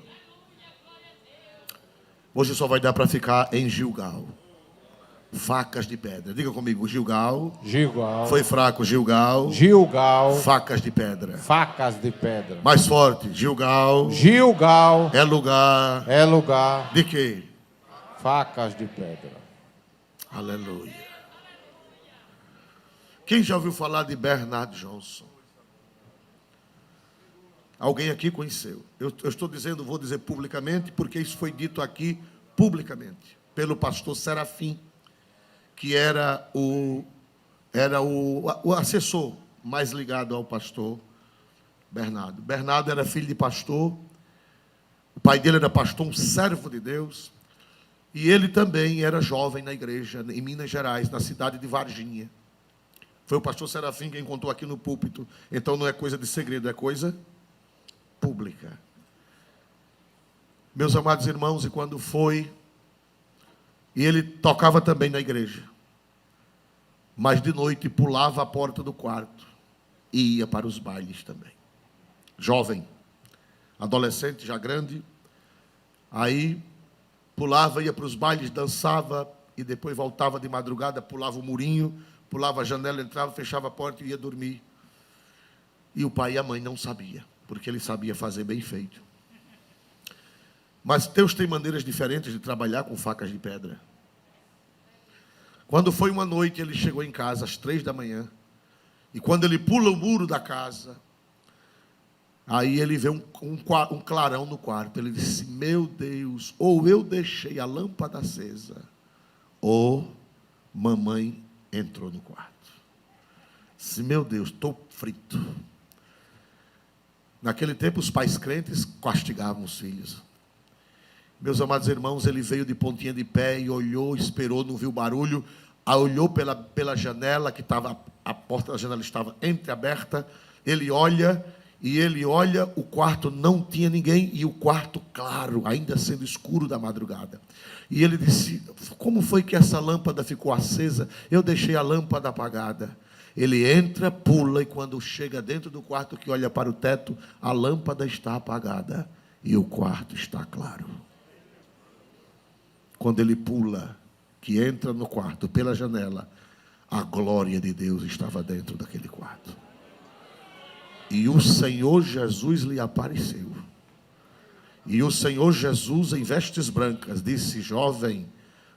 Hoje só vai dar para ficar em Gilgal. Facas de pedra. Diga comigo: Gilgal. Gilgal. Foi fraco, Gilgal. Gilgal. Facas de pedra. Facas de pedra. Mais forte: Gilgal. Gilgal. É lugar. É lugar. De quê? Facas de pedra. Aleluia. Quem já ouviu falar de Bernard Johnson? Alguém aqui conheceu? Eu estou dizendo, vou dizer publicamente, porque isso foi dito aqui publicamente pelo pastor Serafim, que era o assessor mais ligado ao pastor Bernardo. Bernardo era filho de pastor, o pai dele era pastor, um servo de Deus, e ele também era jovem na igreja, em Minas Gerais, na cidade de Varginha. Foi o pastor Serafim quem contou aqui no púlpito, então não é coisa de segredo, é coisa pública. Meus amados irmãos, e quando foi, e ele tocava também na igreja, mas de noite pulava a porta do quarto e ia para os bailes também. Jovem, adolescente, já grande, aí pulava, ia para os bailes, dançava e depois voltava de madrugada, pulava o murinho, pulava a janela, entrava, fechava a porta e ia dormir. E o pai e a mãe não sabiam, porque ele sabia fazer bem feito. Mas Deus tem maneiras diferentes de trabalhar com facas de pedra. Quando foi uma noite, ele chegou em casa às 3 da manhã. E quando ele pula o muro da casa, aí ele vê um clarão no quarto. Ele disse: meu Deus, ou eu deixei a lâmpada acesa, ou mamãe entrou no quarto. Disse: meu Deus, estou frito. Naquele tempo, os pais crentes castigavam os filhos. Meus amados irmãos, ele veio de pontinha de pé e olhou, esperou, não viu barulho. Aí olhou pela janela, que estava, a porta da janela estava entreaberta. Ele olha, o quarto não tinha ninguém, e o quarto claro, ainda sendo escuro da madrugada. E ele disse: como foi que essa lâmpada ficou acesa? Eu deixei a lâmpada apagada. Ele entra, pula, e quando chega dentro do quarto, que olha para o teto, a lâmpada está apagada e o quarto está claro. Quando ele pula, que entra no quarto pela janela, a glória de Deus estava dentro daquele quarto. E o Senhor Jesus lhe apareceu. E o Senhor Jesus, em vestes brancas, disse: jovem,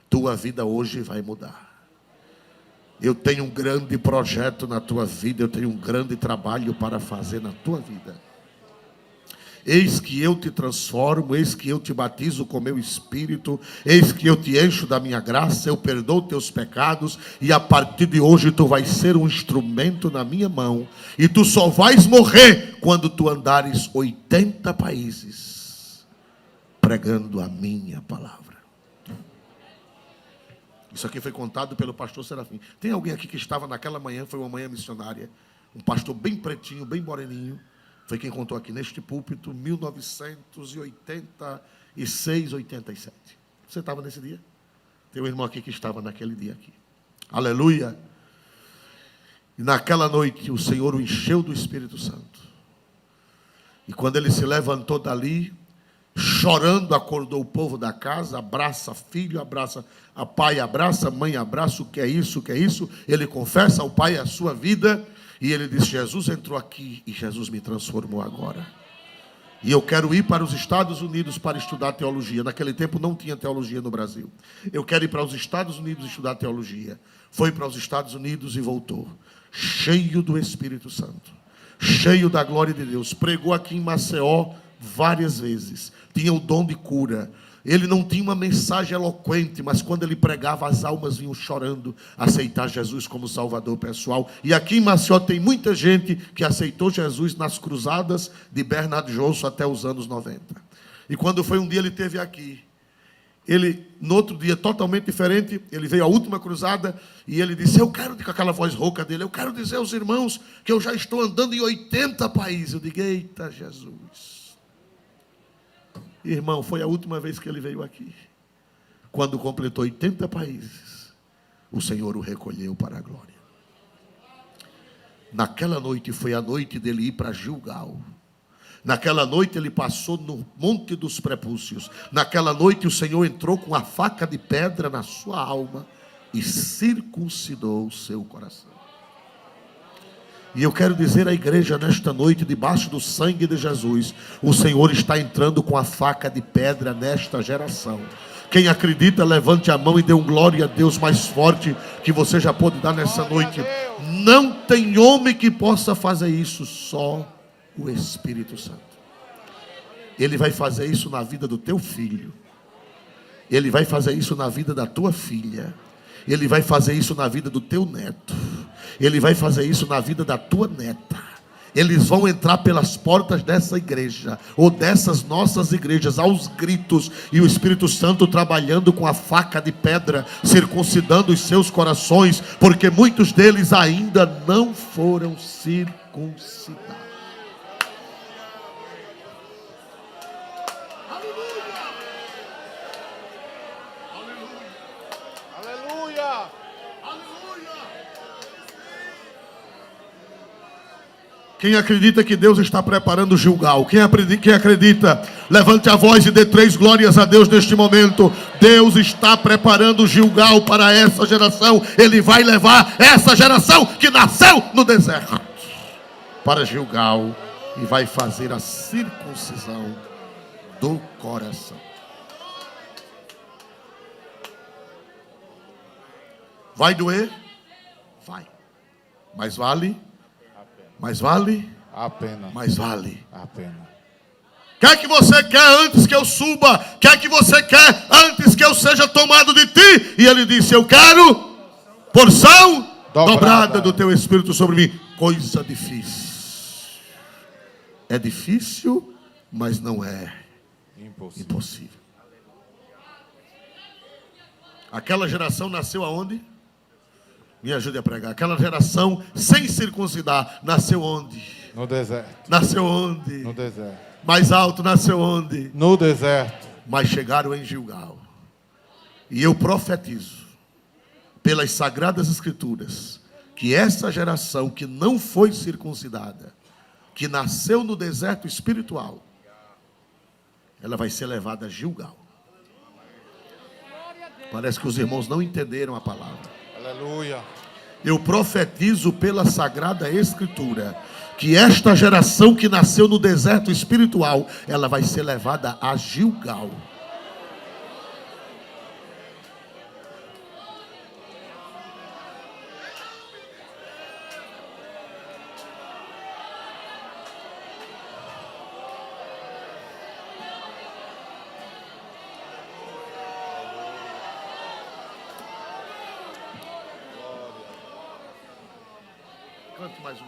tua vida hoje vai mudar. Eu tenho um grande projeto na tua vida, eu tenho um grande trabalho para fazer na tua vida. Eis que eu te transformo, eis que eu te batizo com meu Espírito, eis que eu te encho da minha graça, eu perdoo teus pecados, e a partir de hoje tu vais ser um instrumento na minha mão, e tu só vais morrer quando tu andares 80 países, pregando a minha palavra. Isso aqui foi contado pelo pastor Serafim. Tem alguém aqui que estava naquela manhã, foi uma manhã missionária, um pastor bem pretinho, bem moreninho, Foi quem contou aqui neste púlpito, 1986, 87. Você estava nesse dia? Tem um irmão aqui que estava naquele dia aqui. Aleluia! E naquela noite o Senhor o encheu do Espírito Santo. E quando ele se levantou dali, chorando, acordou o povo da casa, abraça filho, abraça a pai, abraça a mãe, abraça o que é isso, o que é isso. Ele confessa ao pai a sua vida e ele diz: Jesus entrou aqui e Jesus me transformou agora. E eu quero ir para os Estados Unidos para estudar teologia. Naquele tempo não tinha teologia no Brasil. Eu quero ir para os Estados Unidos estudar teologia. Foi para os Estados Unidos e voltou, cheio do Espírito Santo, cheio da glória de Deus. Pregou aqui em Maceió várias vezes. Tinha o dom de cura. Ele não tinha uma mensagem eloquente, mas quando ele pregava, as almas vinham chorando a aceitar Jesus como Salvador pessoal. E aqui em Maceió tem muita gente que aceitou Jesus nas cruzadas de Bernard Johnson até os anos 90. E quando foi um dia, ele esteve aqui. Ele, no outro dia, totalmente diferente, ele veio à última cruzada e ele disse: eu quero, com aquela voz rouca dele, eu quero dizer aos irmãos que eu já estou andando em 80 países. Eu digo: eita Jesus. Irmão, foi a última vez que ele veio aqui. Quando completou 80 países, o Senhor o recolheu para a glória. Naquela noite foi a noite dele ir para Gilgal. Naquela noite ele passou no Monte dos Prepúcios. Naquela noite o Senhor entrou com a faca de pedra na sua alma e circuncidou o seu coração. E eu quero dizer à igreja nesta noite, debaixo do sangue de Jesus, o Senhor está entrando com a faca de pedra nesta geração. Quem acredita, levante a mão e dê um glória a Deus mais forte que você já pode dar nessa noite. Não tem homem que possa fazer isso, só o Espírito Santo. Ele vai fazer isso na vida do teu filho. Ele vai fazer isso na vida da tua filha. Ele vai fazer isso na vida do teu neto. Ele vai fazer isso na vida da tua neta. Eles vão entrar pelas portas dessa igreja, ou dessas nossas igrejas, aos gritos, e o Espírito Santo trabalhando com a faca de pedra, circuncidando os seus corações, porque muitos deles ainda não foram circuncidados. Quem acredita que Deus está preparando Gilgal? Quem acredita? Levante a voz e dê 3 glórias a Deus neste momento. Deus está preparando Gilgal para essa geração. Ele vai levar essa geração que nasceu no deserto para Gilgal e vai fazer a circuncisão do coração. Vai doer? Vai. Mas vale? Mais vale? A pena. Mais vale. A pena. Quer que você quer antes que eu suba? Quer que você quer antes que eu seja tomado de ti? E ele disse: eu quero porção dobrada do teu Espírito sobre mim. Coisa difícil. É difícil, mas não é impossível. Aquela geração nasceu aonde? Me ajude a pregar. Aquela geração sem circuncidar nasceu onde? No deserto. Nasceu onde? No deserto. Mais alto, nasceu onde? No deserto. Mas chegaram em Gilgal. E eu profetizo, pelas Sagradas Escrituras, que essa geração que não foi circuncidada, que nasceu no deserto espiritual, ela vai ser levada a Gilgal. Parece que os irmãos não entenderam a palavra. Aleluia. Eu profetizo pela Sagrada Escritura que esta geração que nasceu no deserto espiritual, ela vai ser levada a Gilgal. Cante mais um.